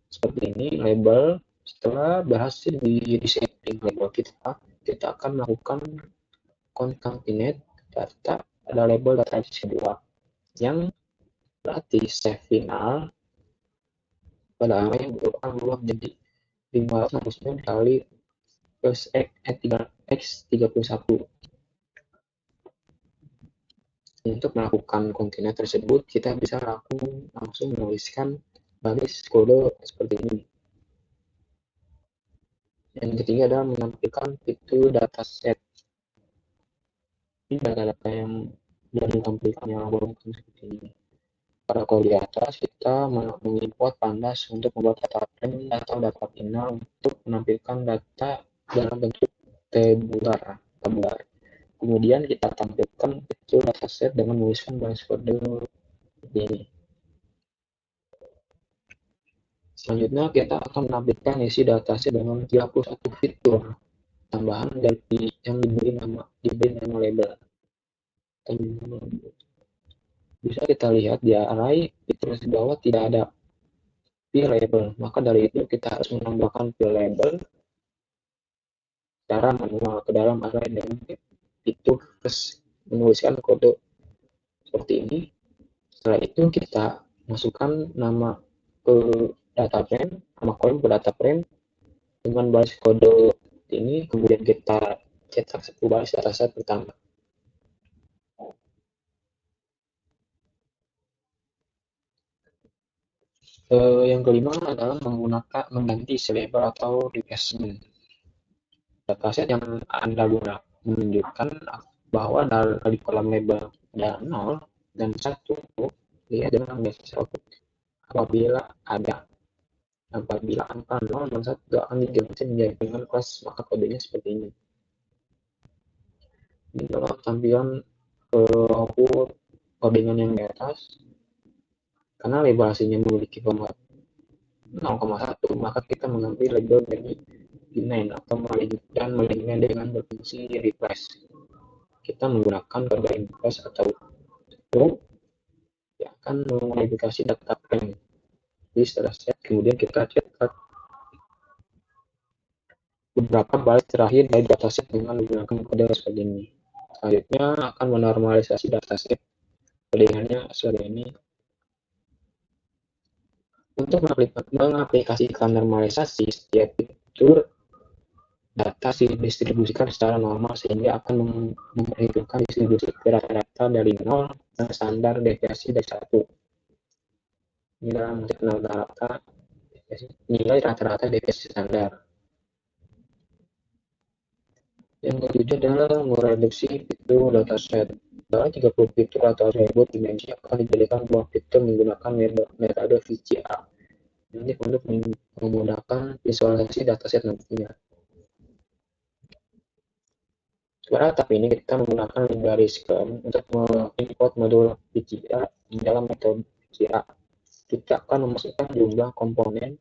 seperti ini, label. Setelah berhasil di setting label kita akan melakukan concatenate data pada label data kedua yang berarti save final pada array yang berubah menjadi 569 kali plus x31. Untuk melakukan concatenate tersebut, kita bisa langsung menuliskan baris kode seperti ini. Yang ketiga adalah menampilkan fitur dataset. Ini data-data yang sudah ditampilkan yang berbentuk seperti ini. Pada kode di atas, kita mengimport pandas untuk membuat data frame atau data final untuk menampilkan data dalam bentuk tabular. Kemudian kita tampilkan fitur dataset dengan menuliskan baris kode ini. Selanjutnya kita akan menampilkan isi dataset dengan 31 fitur tambahan dari yang diberi nama label. Bisa kita lihat di array fitur di bawah tidak ada field label, maka dari itu kita harus menambahkan field label secara manual ke dalam array dengan fitur menuliskan kode seperti ini. Setelah itu kita masukkan nama ke data frame, nama kolom ke data frame dengan baris kode ini, kemudian kita cetak satu baris dataset pertama. Yang kelima adalah mengganti label atau replacement. Dataset yang Anda gunakan menunjukkan bahwa dari kolom label ada 0 dan 1 lihat dengan basis output. Apabila angka 0 dan 1 akan diganti menjadi dengan plus, maka kodenya seperti ini. Ini adalah tampilan output codingan yang di atas. Karena label aslinya memiliki format 0,1, maka kita mengambil label dari inline atau dan melinknya dengan berfungsi replace. Kita menggunakan kode replace atau true yang akan memodifikasi data frame di dataset. Kemudian kita cetak beberapa baris terakhir dari dataset dengan menggunakan kode seperti ini. Selanjutnya akan menormalisasi dataset. Kodingannya seperti ini. Untuk mengaplikasikan normalisasi, setiap fitur data didistribusikan secara normal sehingga akan memperhitungkan distribusi rata-rata dari 0 dan standar deviasi dari 1. Nilai rata-rata deviasi standar. Yang ketujuh adalah mereduksi fitur dataset. Dalam 30 fitur atau atribut dimensi akan dijadikan buah fitur menggunakan metode VCA. Ini untuk memudahkan visualisasi dataset nantinya. Pada tahap ini kita menggunakan library Scrum untuk mengimport modul VCA di dalam metode VCA. Kita akan memasukkan jumlah komponen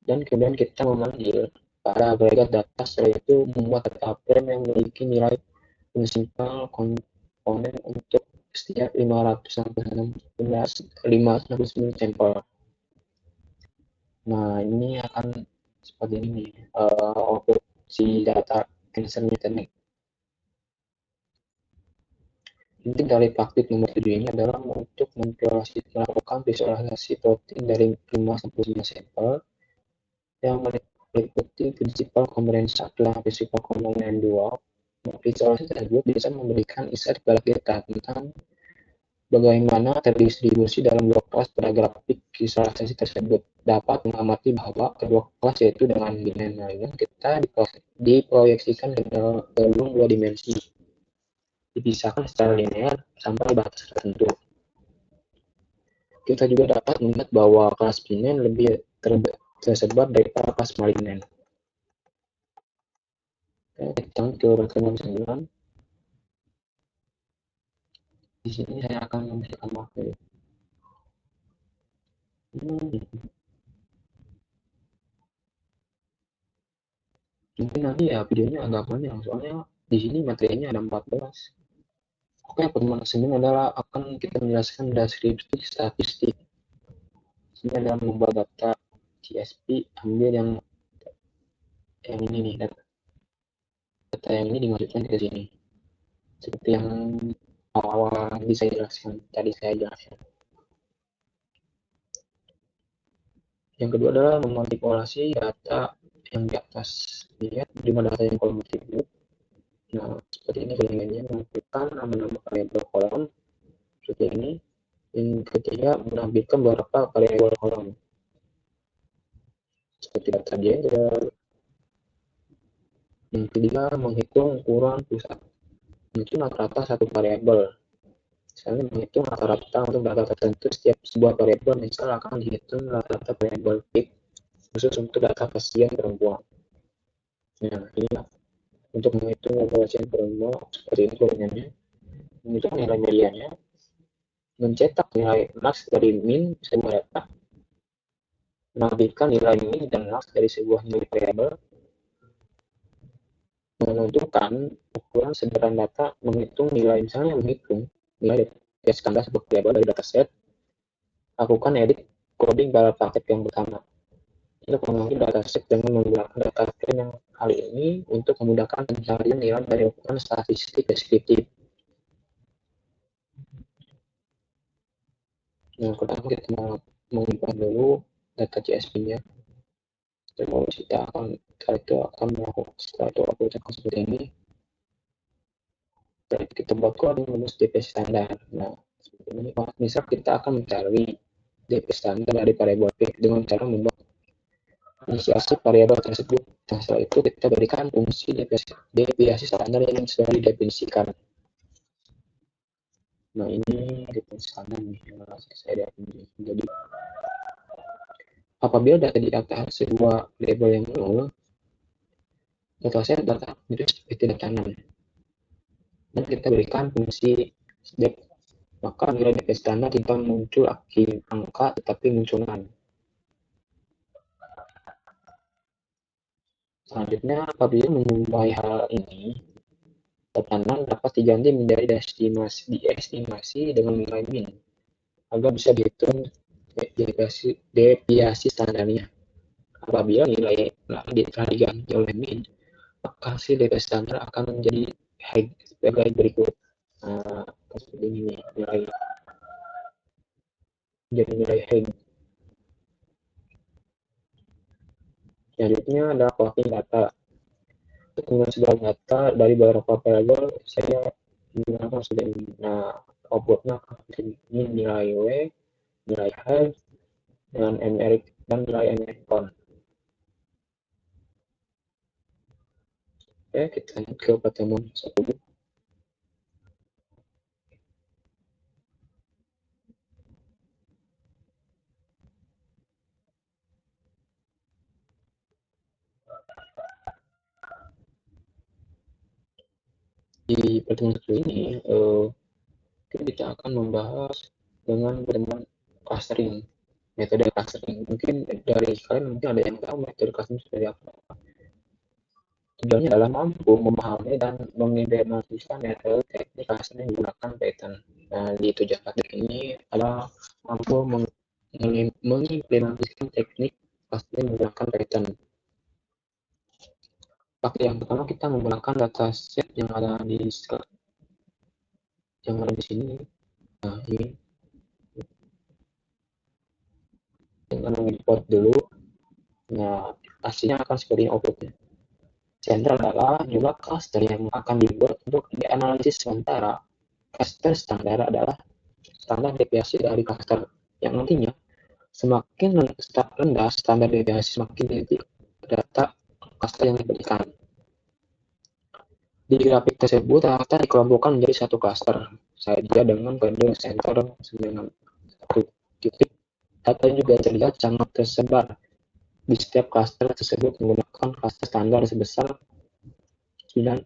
dan kemudian kita memanggil pada agregat data, setelah itu membuat data frame yang memiliki nilai prinsipal komponen untuk setiap 569 sampel. Nah, ini akan seperti ini output si data cancer teknik. Inti dari praktik nomor 7 ini adalah untuk melakukan visualisasi protein dari 5-9 sampel yang meliputi prinsipal komponen 1 dan prinsipal komponen 2. Visualisasi tersebut bisa memberikan insight kepada kita tentang bagaimana terdistribusi dalam dua kelas pada grafik visualisasi tersebut. Dapat mengamati bahwa kedua kelas yaitu dengan linear kita diproyeksikan ke dalam dua dimensi, dipisahkan secara linear sampai batas tertentu. Kita juga dapat melihat bahwa kelas binen lebih tersebar daripada kelas malinen. Kita ke pertemuan 9. Di sini saya akan memberikan waktu. Mungkin nanti ya videonya agak panjang, soalnya di sini materinya ada 14. Oke, pertemuan 9 adalah akan kita menjelaskan deskripsi statistik. Ini adalah membuat data CSV, ambil yang ini nih, data yang ini dimasukkan ke sini. Seperti yang awal-awal bisa tadi saya jelaskan. Yang kedua adalah memanipulasi data yang di atas. Lihat di mana data yang kolom atribut. Nah, seperti ini kalimatnya, menampilkan nama-nama variabel kolom seperti ini. Yang ketiga, menampilkan beberapa variabel kolom seperti data gender. Yang ketiga, menghitung ukuran pusat. Itu rata-rata satu variabel. Misalnya menghitung rata-rata untuk data tertentu setiap sebuah variabel, misal akan dihitung rata-rata variabel peak khusus untuk data pasien perempuan. Nah, ini untuk menghitung pasien perempuan seperti ini kewenangannya. Menghitung nilai medianya, mencetak nilai max dari min sebuah data, menampilkan nilai min dan max dari sebuah nilai variabel, menentukan ukuran sederhana data, menghitung nilai, misalnya menghitung nilai dari standar sebuah variabel dari dataset, lakukan edit coding pada paket yang pertama. Untuk mengambil dataset dengan menggunakan data frame yang kali ini untuk memudahkan pencarian nilai dari ukuran statistik deskriptif. Yang pertama kita mengimport dulu data CSV-nya. Terus kita akan melakukan setelah itu aku ucapkan seperti ini. Dan kita buat coding rumus DP standar. Nah, seperti ini. Misal kita akan mencari DP standar dari variabel P dengan cara membuat inisiasi variabel tersebut. Nah, setelah itu kita berikan fungsi deviasi standar yang sudah didefinisikan. Nah, ini definisi standar nih yang saya definisi. Jadi, apabila data di atas sebuah variabel yang nol, dataset data itu seperti data 6. Dan kita berikan fungsi dep, maka nilai DP standar tidak muncul angka tetapi muncul nol. Selanjutnya, apabila menjumpai hal ini, data 6 dapat diganti menjadi diestimasi dengan nilai min agar bisa dihitung deviasi standarnya. Apabila nilai telah diganti oleh min, maka hasil deviasi standar akan menjadi high sebagai berikut. Nah, seperti ini nilai high. Selanjutnya ada plotting data. Untuk menghasilkan data dari beberapa variabel, saya menggunakan seperti ini. Nah, outputnya ini nilai W, nilai H, dan nilai American. Oke, kita lanjut ke pertemuan 1. Di pertemuan 1 ini, kita akan membahas dengan pertemuan clustering, metode clustering. Mungkin dari kalian mungkin ada yang tahu metode clustering seperti apa. Tujuannya adalah mampu memahami dan mengimplementasikan metode teknik clustering menggunakan Python. Nah, di tujuan praktik ini adalah mampu mengimplementasikan teknik clustering menggunakan Python. Pakai yang pertama kita menggunakan dataset yang ada di sini. Nah, ini dengan mengimport dulu. Nah, hasilnya akan seperti outputnya. Sentral adalah jumlah cluster yang akan dibuat untuk dianalisis, sementara cluster standar adalah standar deviasi dari cluster yang nantinya semakin rendah standar deviasi, semakin tinggi data cluster yang diberikan. Di grafik tersebut, data dikelompokkan menjadi satu cluster saja dengan kode center 91 titik. Data juga terlihat sangat tersebar di setiap cluster tersebut menggunakan cluster standar sebesar 9.0.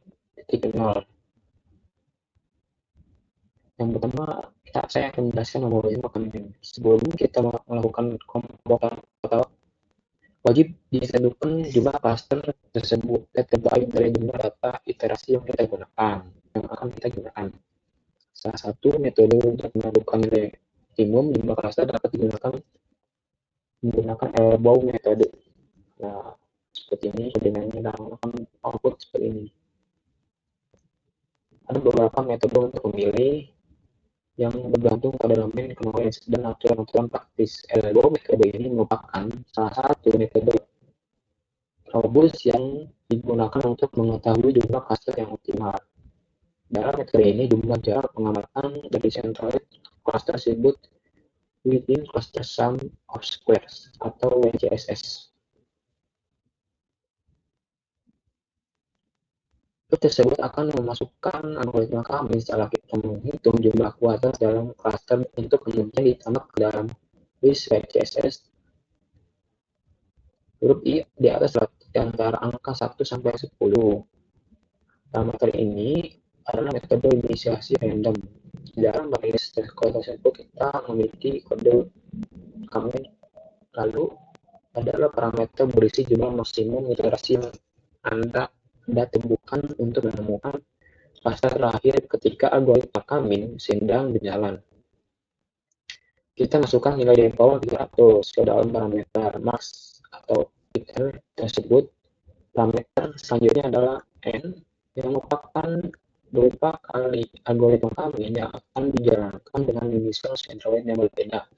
Yang pertama, saya akan menjelaskan algoritma kami. Sebelum kita melakukan pembuatan atau wajib ditentukan jumlah cluster tersebut terbaik dari jumlah data iterasi yang akan kita gunakan. Salah satu metode untuk menentukan nilai optimum jumlah cluster dapat digunakan menggunakan elbow metode. Nah, seperti ini dengan menggunakan output seperti ini. Ada beberapa metode untuk memilih yang bergantung pada domain knowledge dan aturan-aturan praktis. Elbow metode ini merupakan salah satu metode robust yang digunakan untuk mengetahui jumlah cluster yang optimal. Dalam metode ini, jumlah jarak pengamatan dari centroid cluster disebut within cluster sum of squares atau WCSS. Tersebut akan memasukkan algoritma kami setelah kita menghitung jumlah kuadrat dalam cluster untuk kemudian ditambah ke dalam list WCSS huruf I di atas antara angka 1 sampai 10. Dalam metode ini adalah metode inisiasi random. Dalam baris kode tersebut kita memiliki kode kami, lalu adalah parameter berisi jumlah maksimum iterasi yang Anda temukan untuk menemukan cluster terakhir ketika algoritma kami sedang berjalan. Kita masukkan nilai dari bawah 300 ke dalam parameter max atau iter tersebut. Parameter selanjutnya adalah n yang merupakan berupa kali algoritma kami yang akan dijalankan dengan inisial centroid yang berbeda.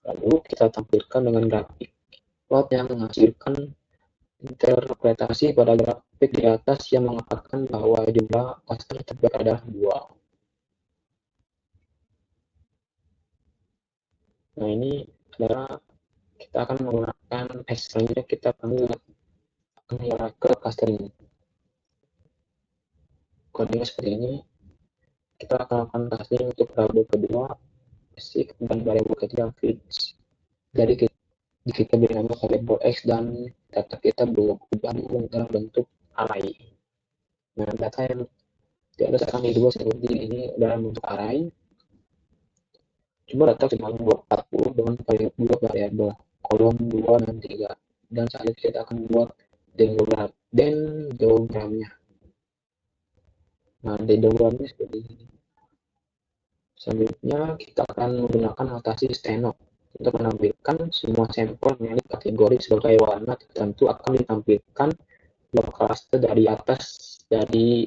Lalu kita tampilkan dengan grafik plot yang menghasilkan interpretasi pada grafik di atas yang mengatakan bahwa jumlah cluster terbaik adalah 2. Nah, ini adalah kita akan menggunakan selanjutnya kita akan mengarah ke cluster ini. Kodenya seperti ini. Kita akan melakukan casting untuk variabel kedua, basic, dan variabel ketiga fix. Jadi kita beri nama variabel x dan data kita berubah dalam bentuk array. Nah, data yang di atas akan diubah seperti ini dalam bentuk array. Cuma data cuma 40 dengan dua variabel kolom 2 dan 3. Dan selanjutnya kita akan buat dendrogramnya. Nah, dendrogramnya seperti ini. Selanjutnya kita akan menggunakan notasi Stenok untuk menampilkan semua sampel milik kategori sebagai warna tertentu akan ditampilkan blok cluster dari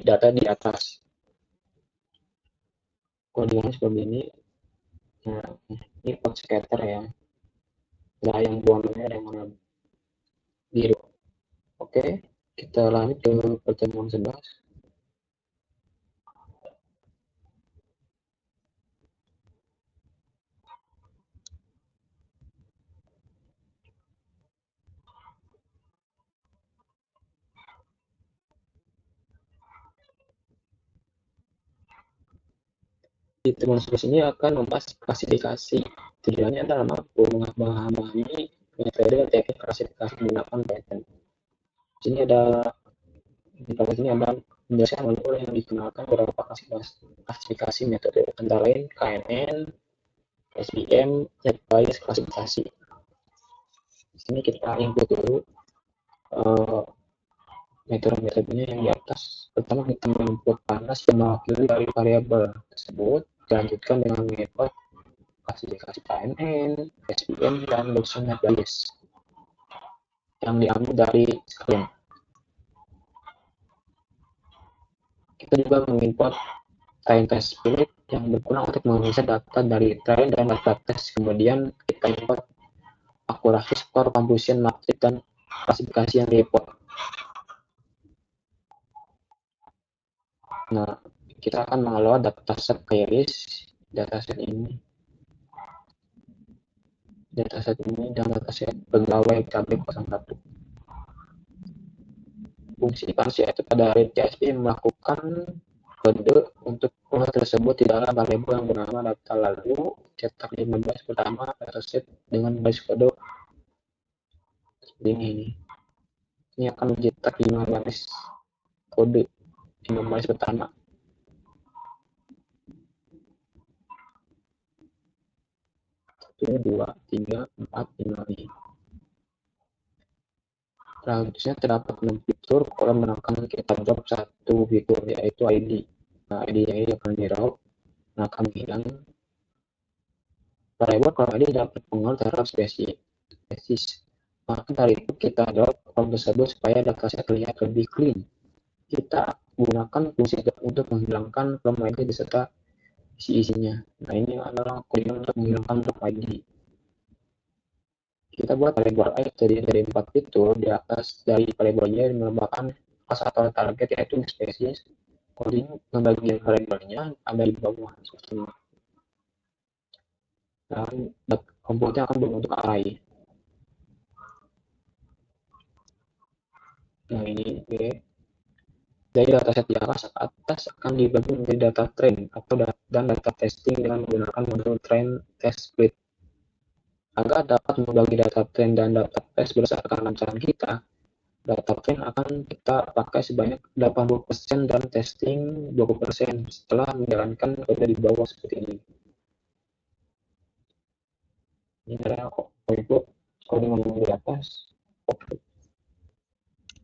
data di atas. Kodenya seperti ini. Nah, ini plot scatter ya. Nah, yang warnanya yang warna biru. Oke, kita lanjut ke pertemuan 11. Di temuan seterusnya ini akan membahas klasifikasi. Tujuannya adalah mampu memahami metode dan teknik klasifikasi menggunakan Python. Di sini ada penjelasan modul yang digunakan beberapa klasifikasi metode antara lain KNN, SVM, NetBias klasifikasi. Di sini kita input dulu metode-metodenya yang di atas. Pertama kita menginput panas yang mewakili dari variabel tersebut. Dilanjutkan dengan metode klasifikasi KNN, SVM, dan Gaussian NetBias yang diambil dari screen. Kita juga mengimport train test split yang berguna untuk menganalisa data dari train dan data test. Kemudian kita import akurasi skor computation matrix dan klasifikasi yang diimport. Nah, kita akan mengelola dataset queries, dataset ini dan dataset pegawai KB01. Fungsi function yaitu pada read CSV melakukan kode untuk pola tersebut di dalam variabel yang bernama data, lalu cetak 15 pertama dataset dengan baris kode ini akan mencetak 5 baris kode yang baris pertama. Satu, 2, 3, 4, 5 ini. Selanjutnya terdapat 6 fitur kalau menekan kita drop satu fitur, yaitu ID. Nah, ID ini akan di-drop, akan hilang. Variabel kalau ID dapat pengaruh terhadap spesies. Maka dari itu kita drop kolom tersebut supaya dataset terlihat lebih clean. Kita gunakan fungsi untuk menghilangkan kolom ID beserta isi-isinya. Nah, ini adalah kode untuk menghilangkan drop ID. Kita buat variabel i terdiri dari 4 fitur. Di atas dari variabelnya menambahkan kelas atau target yaitu spesies. Coding pembagian variabelnya ada di bawah semua. Dan komponennya akan berbentuk array. Nah, ini dari dataset di atas akan dibagi menjadi data train dan data testing dengan menggunakan modul train test split. Agar dapat membagi data train dan data test berdasarkan rancangan kita, data train akan kita pakai sebanyak 80% dan testing 20% setelah menjalankan kode di bawah seperti ini. Ini adalah output kode yang di atas.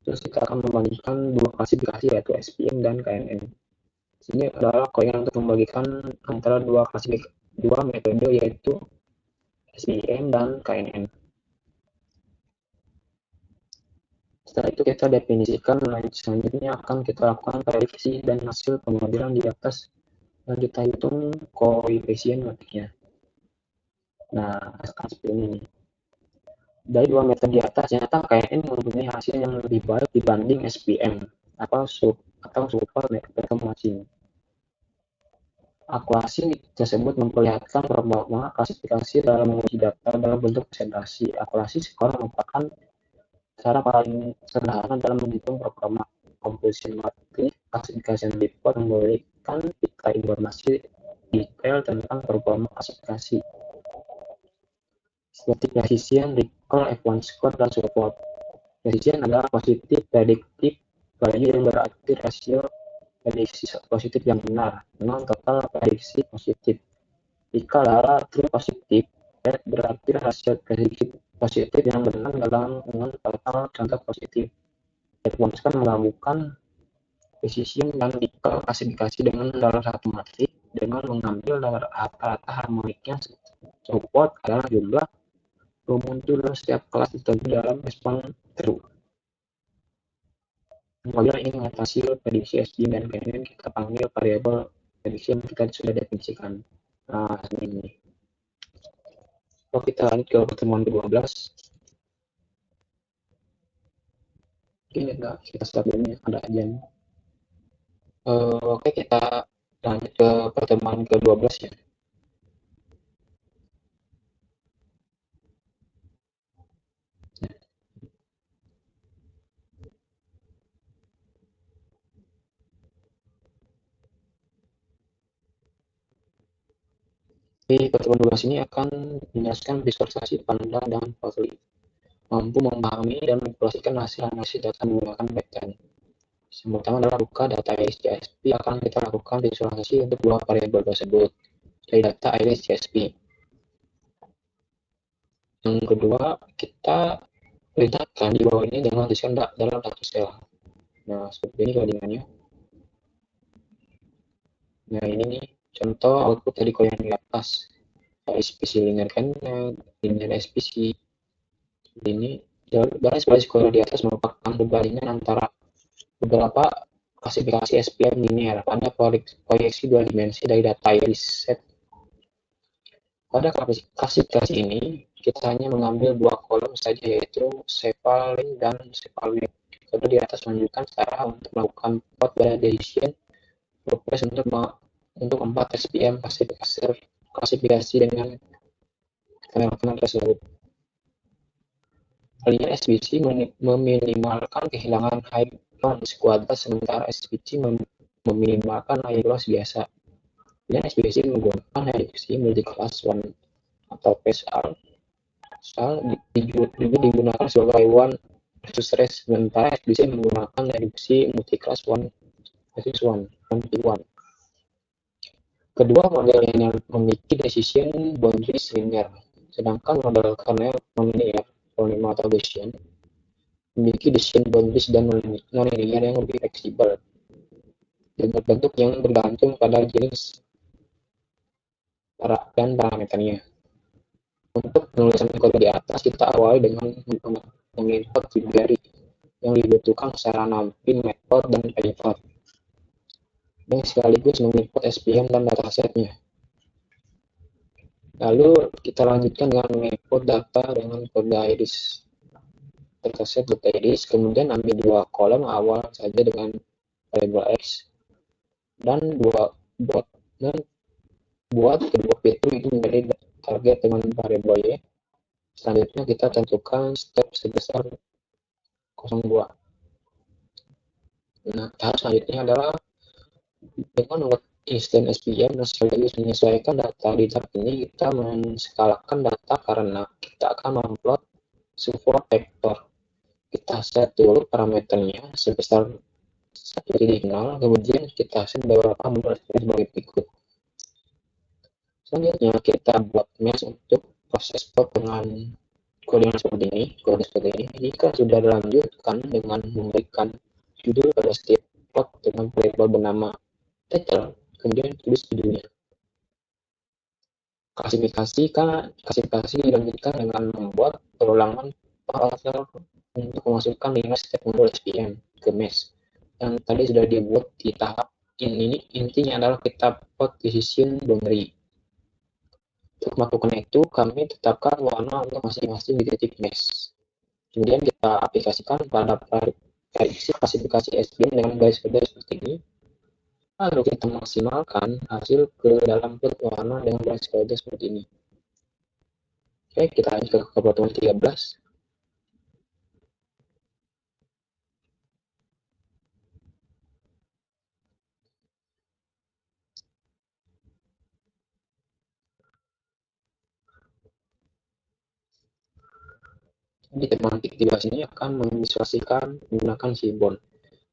Terus kita akan membandingkan dua klasifikasi yaitu SPM dan KNN. Ini adalah kode untuk membagikan antara dua metode yaitu SPM dan KNN. Setelah itu kita definisikan, selanjutnya akan kita lakukan prediksi dan hasil pengambilan di atas dan kita hitung koefisien matiknya. Nah, akan seperti ini. Dari dua metode di atas, ternyata KNN mempunyai hasil yang lebih baik dibanding SPM atau super metode masing. Akurasi tersebut memperlihatkan performa klasifikasi dalam menguji data dalam bentuk presentasi. Akurasi skor merupakan cara paling sederhana dalam menghitung performa komposisi matematik. Klasifikasi report memberikan kita informasi detail tentang performa klasifikasi seperti precision, recall, F1 score, dan support. Precision adalah positif predictive value yang berarti rasio prediksi positif yang benar dengan total prediksi positif. Jika adalah true positif, berarti rasio prediksi positif yang benar dengan total contoh positif. F1 score menggabungkan precision dan recall klasifikasi dengan dalam satu matrik dengan mengambil rata-rata harmoniknya. Support adalah jumlah muncul setiap kelas ditentu dalam respon true. Apabila ingin mengatasi prediksi SPM dan KNN, kita panggil variabel prediksi yang kita sudah definisikan. Nah, ini. Kalau kita lanjut ke pertemuan ke-12. Oke, kita start dulu, ada ajan. Oke, kita lanjut ke pertemuan ke-12 ya. Di pertemuan 12 ini akan menjelaskan visualisasi pandang dan Pauli, mampu memahami dan manipulasikan hasil analisis data menggunakan pattern. Yang pertama adalah buka data iris CSV. Akan kita lakukan visualisasi untuk dua variabel tersebut dari data iris CSV. Yang kedua, kita letakkan di bawah ini dengan tulisan dalam satu sel. Nah, seperti ini codingannya. Nah, ini nih contoh output dari kode yang di atas. SPC linear kan, linear SPC ini. Garis kode di atas merupakan perbandingan antara beberapa klasifikasi SPM linear pada proyeksi dua dimensi dari data iris set. Pada klasifikasi ini, kita hanya mengambil dua kolom saja, yaitu cephalin dan cephalwidth. Kode di atas menunjukkan cara untuk melakukan plot gradation progress untuk 4 SPM klasifikasi dengan panel tersebut. Linear SPC meminimalkan kehilangan high noise kuadrat, sementara SPC meminimalkan high loss biasa. Linear SPC menggunakan reduksi multi-class 1 atau PSR juga digunakan sebagai one versus REST, sementara SDC menggunakan reduksi multiclass one versus one. Kedua model ini memiliki decision boundaries linear, sedangkan model kernel non-linear atau Gaussian memiliki decision boundaries dan non-linear yang lebih fleksibel dengan bentuk yang bergantung pada jenis dan parameternya. Untuk penulisan kode di atas, kita awali dengan mengimport library yang dibutuhkan secara nampin method dan pivot, yang sekaligus mengimport SVM dan datasetnya. Lalu kita lanjutkan dengan mengimport data dengan kode iris dataset.iris, kemudian ambil dua kolom awal saja dengan variable x dan buat kedua fitur itu menjadi target dengan variable y. Selanjutnya kita tentukan step sebesar 02. Nah, tahap selanjutnya adalah dengan membuat instant SVM dan sekaligus menyesuaikan data. Di tahap ini kita menskalakan data karena kita akan mengupload sebuah vektor. Kita set dulu parameternya sebesar 1.0, kemudian kita set beberapa model sebagai berikut. Selanjutnya kita buat mesh untuk proses plot dengan kode seperti ini. Jika sudah dilanjutkan dengan memberikan judul pada setiap plot dengan variable bernama title, kemudian tulis judulnya. Klasifikasi dilanjutkan dengan membuat perulangan paralel untuk memasukkan 5 step modul SVM ke mesh yang tadi sudah dibuat di tahap ini. Intinya adalah kita plot decision boundary. Untuk melakukan itu, kami tetapkan warna untuk masing-masing di titik mesh. Kemudian kita aplikasikan pada prediksi klasifikasi SVM dengan garis-garis seperti ini. Lalu kita maksimalkan hasil ke dalam plot warna dengan garis-garis seperti ini. Oke, kita lanjut ke pertemuan 13. Di tematik 13 ini akan memvisualisasikan menggunakan Seaborn.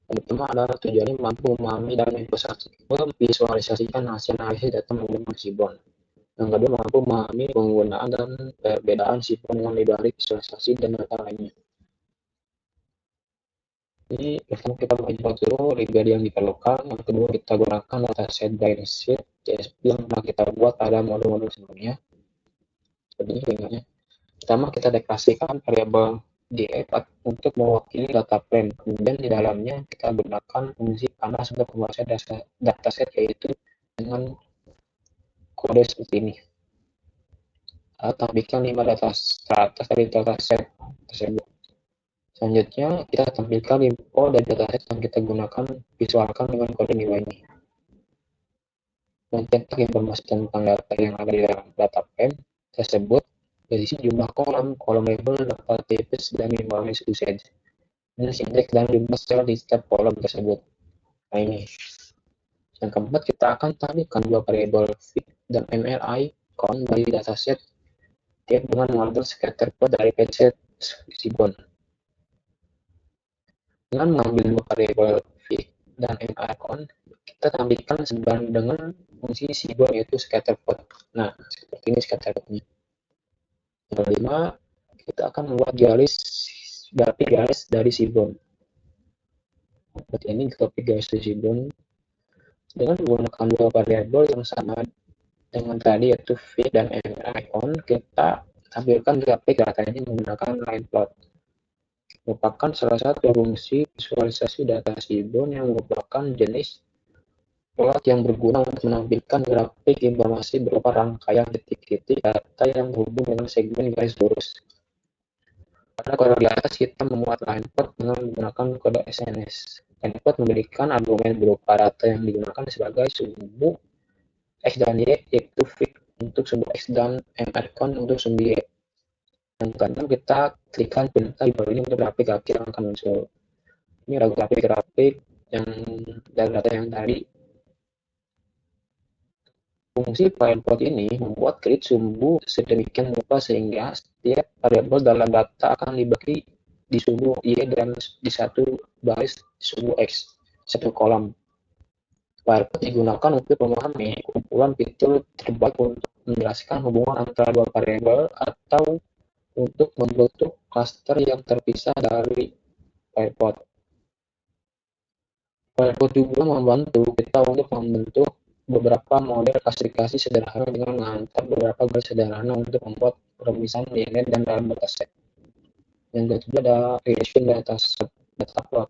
Yang pertama adalah tujuannya mampu memahami dan memvisualisasikan hasil analisis data menggunakan Seaborn. Yang kedua, mampu memahami penggunaan dan perbedaan Seaborn dengan library visualisasi dan data lainnya. Jadi pertama kita mengimport dulu library yang diperlukan. Yang kedua kita gunakan dataset dataset CSV yang telah kita buat pada modul-modul sebelumnya. Seperti ini keinginannya. Pertama kita deklarasikan variabel df untuk mewakili data frame. Kemudian di dalamnya kita gunakan fungsi panas untuk membaca dataset yaitu dengan kode seperti ini. Tampilkan 5 data teratas dari dataset tersebut. Selanjutnya kita tampilkan info dari dataset yang kita gunakan visualkan dengan kode di bawah ini. Dan cetak informasi tentang data yang ada di dalam data frame tersebut berisi jumlah kolom label, data types, dan informasi usage, dan indeks dan jumlah sel di setiap kolom tersebut. Nah ini. Yang keempat kita akan tampilkan dua variabel fit dan MLI count dari dataset dengan model scatterplot dari PC Seaborn. Dengan mengambil dua variabel fit dan MLI count, kita tampilkan sebelah dengan fungsi Seaborn yaitu scatterplot. Nah, seperti ini scatterplotnya. Yang kelima, kita akan membuat grafik garis dari Seaborn. Seperti ini grafik garis dari Seaborn dengan menggunakan dua variabel yang sama dengan tadi yaitu fit dan icon. Kita tampilkan grafik data ini menggunakan line plot. Merupakan salah satu fungsi visualisasi data Seaborn yang merupakan jenis plot yang berguna untuk menampilkan grafik informasi berupa rangkaian titik-titik data yang terhubung dengan segmen garis lurus. Pada kode di atas kita memuat line plot dengan menggunakan kode SNS. Line plot memberikan argumen berupa data yang digunakan sebagai sumbu X dan Y, yaitu fit untuk sumbu X dan icon untuk sumbu Y. Yang keenam kita klikkan perintah di bawah ini untuk grafik-grafik yang akan muncul. Ini adalah grafik-grafik yang dari data yang tadi. Fungsi line plot ini membuat grid sumbu sedemikian rupa sehingga setiap variabel dalam data akan dibagi di sumbu Y dan di satu baris sumbu X, satu kolom. Firebird digunakan untuk memahami kumpulan fitur terbaik untuk menjelaskan hubungan antara dua variabel atau untuk membentuk klaster yang terpisah dari Firebird. Firebird juga membantu kita untuk membentuk beberapa model klasifikasi sederhana dengan mengantar beberapa garis sederhana untuk membuat pemisahan nilai dan dalam dataset. Yang ketiga ada regression data plot.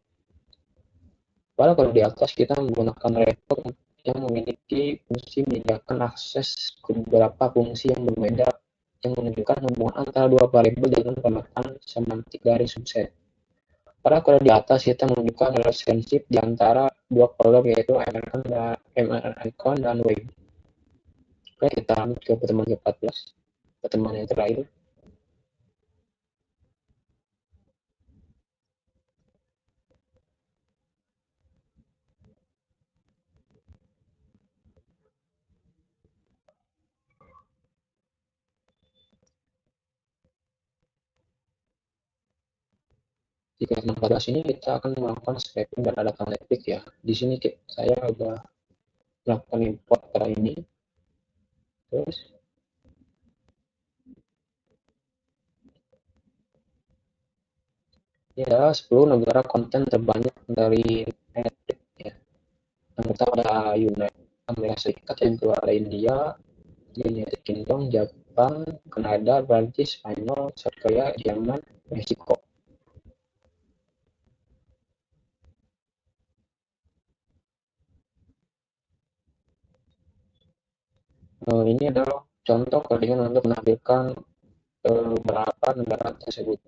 Pada kalau di atas kita menggunakan report yang memiliki fungsi menyediakan akses ke beberapa fungsi yang berbeda yang menunjukkan hubungan antara dua variabel dengan pemetaan semantik dari subset. Pada kalau di atas kita menunjukkan relationship di antara dua kolom yaitu MR-icon dan wave. Oke, kita lanjut ke pertemuan ke-14, pertemuan yang terakhir. Di kelas 14 ini kita akan melakukan scraping dan data analytic ya. Di sini saya sudah melakukan import data ini. Terus ini adalah 10 negara konten terbanyak dari Netflix ya. Yang pertama ada Amerika Serikat, yang kedua ada India, United Kingdom, Jepang, Kanada, Prancis, Spanyol, South Korea, Jerman, Meksiko. Ini adalah contoh codingan untuk menampilkan beberapa negara tersebut.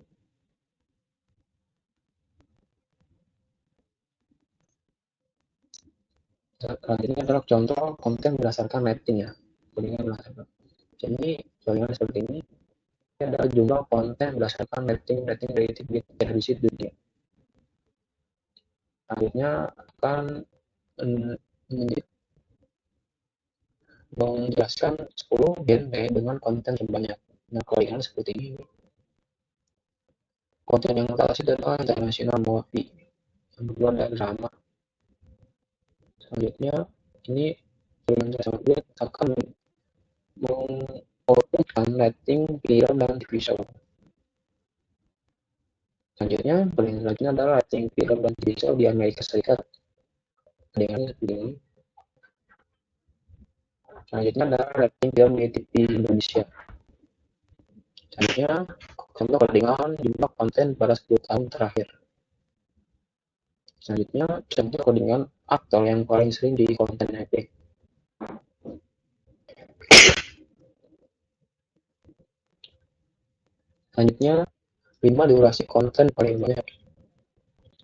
Ini adalah contoh konten berdasarkan rating ya. Codingan berdasarkan. Jadi codingan seperti ini adalah jumlah konten berdasarkan rating dari televisi dunia. Selanjutnya akan menjelaskan 10 genre dengan konten terbanyak. Nah, kalian seperti ini. Konten yang kasih adalah international movie. Yang kedua ada drama. Selanjutnya, ini yang tersebut akan mengoutputkan rating film dan TV show. Selanjutnya, paling selanjutnya adalah rating film dan TV show di Amerika Serikat. Dengan ini. Selanjutnya adalah rating film di TV Indonesia. Selanjutnya, contoh codingan jumlah konten pada 10 tahun terakhir. Selanjutnya, contoh codingan aktor yang paling sering di konten Epic. Selanjutnya, 5 durasi konten paling banyak.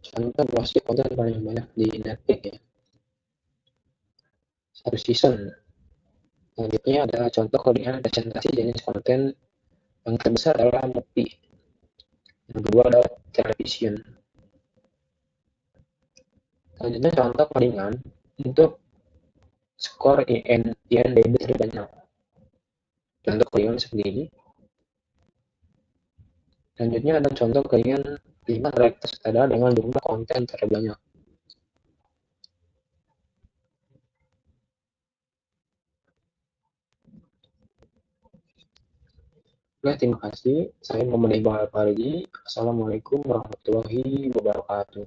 Contoh durasi konten paling banyak di Netflix ya. 1 season. Selanjutnya ada contoh codingan presentasi jenis konten yang terbesar adalah movie. Yang kedua ada television. Selanjutnya contoh codingan untuk skor IMDb terbanyak. Contoh codingan seperti ini. Selanjutnya ada contoh codingan 5 karakter sutradara dengan jumlah konten terbanyak. Oke, terima kasih. Saya Muhammad Iqbal Farji. Assalamualaikum warahmatullahi wabarakatuh.